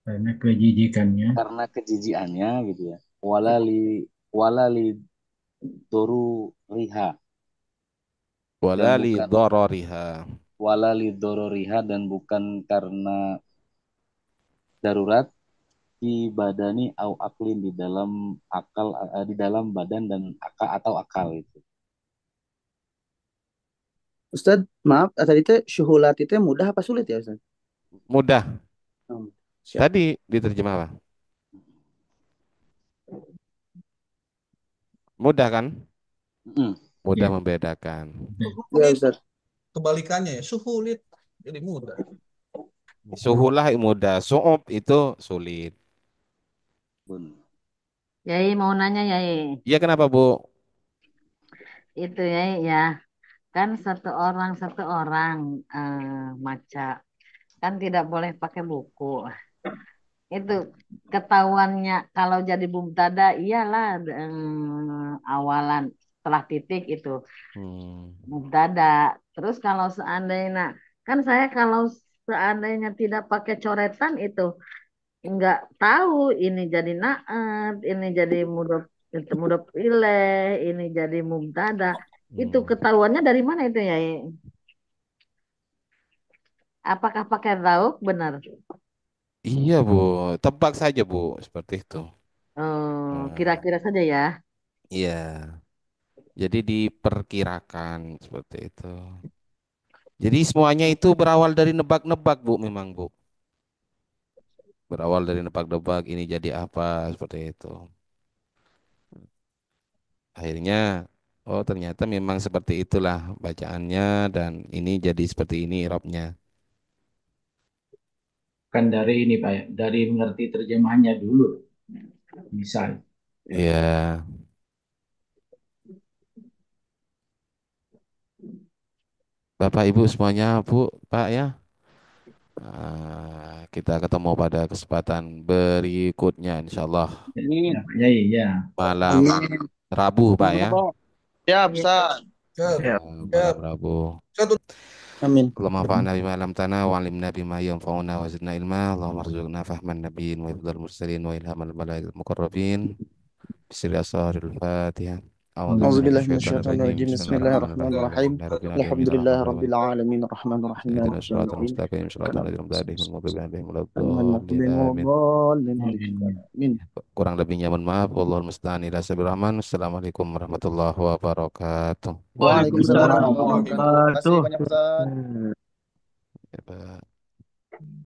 Karena kejijikannya.
karena kejijiannya gitu ya. Wala li doruriha dan
Wala li
bukan
dororiha.
wala li doruriha dan bukan karena darurat di badani au aklin di dalam akal di dalam badan dan akal atau akal itu.
Ustadz, maaf, tadi teh syuhulat itu mudah apa sulit ya Ustadz?
Mudah.
Siap.
Tadi diterjemah apa? Mudah kan? Mudah
Ya.
membedakan.
Sulit
Ya Ustadz.
kebalikannya ya, suhulit jadi mudah.
Suhulah mudah, su'ub itu sulit.
Yai mau nanya Yai.
Iya kenapa Bu?
Itu Yai ya. Kan satu orang maca. Kan tidak boleh pakai buku. Itu ketahuannya kalau jadi mubtada iyalah awalan setelah titik itu mubtada. Terus kalau seandainya kan saya kalau seandainya tidak pakai coretan itu nggak tahu ini jadi naat, ini jadi mudhof ilaih, ini jadi mubtada. Itu ketahuannya dari mana itu ya? Apakah pakai rauk benar?
Iya Bu, tebak saja Bu, seperti itu.
Kira-kira saja ya.
Iya, jadi diperkirakan seperti itu. Jadi semuanya itu berawal dari nebak-nebak Bu, memang Bu. Berawal dari nebak-nebak ini jadi apa, seperti itu. Akhirnya, oh ternyata memang seperti itulah bacaannya dan ini jadi seperti ini irobnya.
Kan dari ini Pak, ya, dari mengerti terjemahannya dulu. Misal.
Iya. Bapak Ibu semuanya, Bu, Pak ya. Kita ketemu pada kesempatan berikutnya insya Allah.
Ya, iya.
Malam Rabu Pak ya.
Siap, Ustaz.
Malam Rabu.
Amin.
Allahumma fa'alna bima 'allamtana wa 'allimna bima yanfa'una wa zidna ilma. Allahumma arzuqna fahman nabiyyin wa hifdzal mursalin wa ilhamal malaikal muqarrabin. Bismillah asrarul Fatihah.
A'udzubillahi minasyaitonirrajim. Bismillahirrahmanirrahim. Alhamdulillahi rabbil alamin arrahmanir rahim maliki
Shiratal
yaumiddin.
mustaqim shiratal ladzina an'amta 'alaihim ghairil maghdubi 'alaihim
Al-Muqtadim
waladdallin.
Amin.
Kurang lebihnya mohon maaf. Wallahul musta'an ila sabir rahman. Assalamualaikum warahmatullahi wabarakatuh.
Waalaikumsalam warahmatullahi
Terima kasih banyak, Ustaz.
Ya, Pak.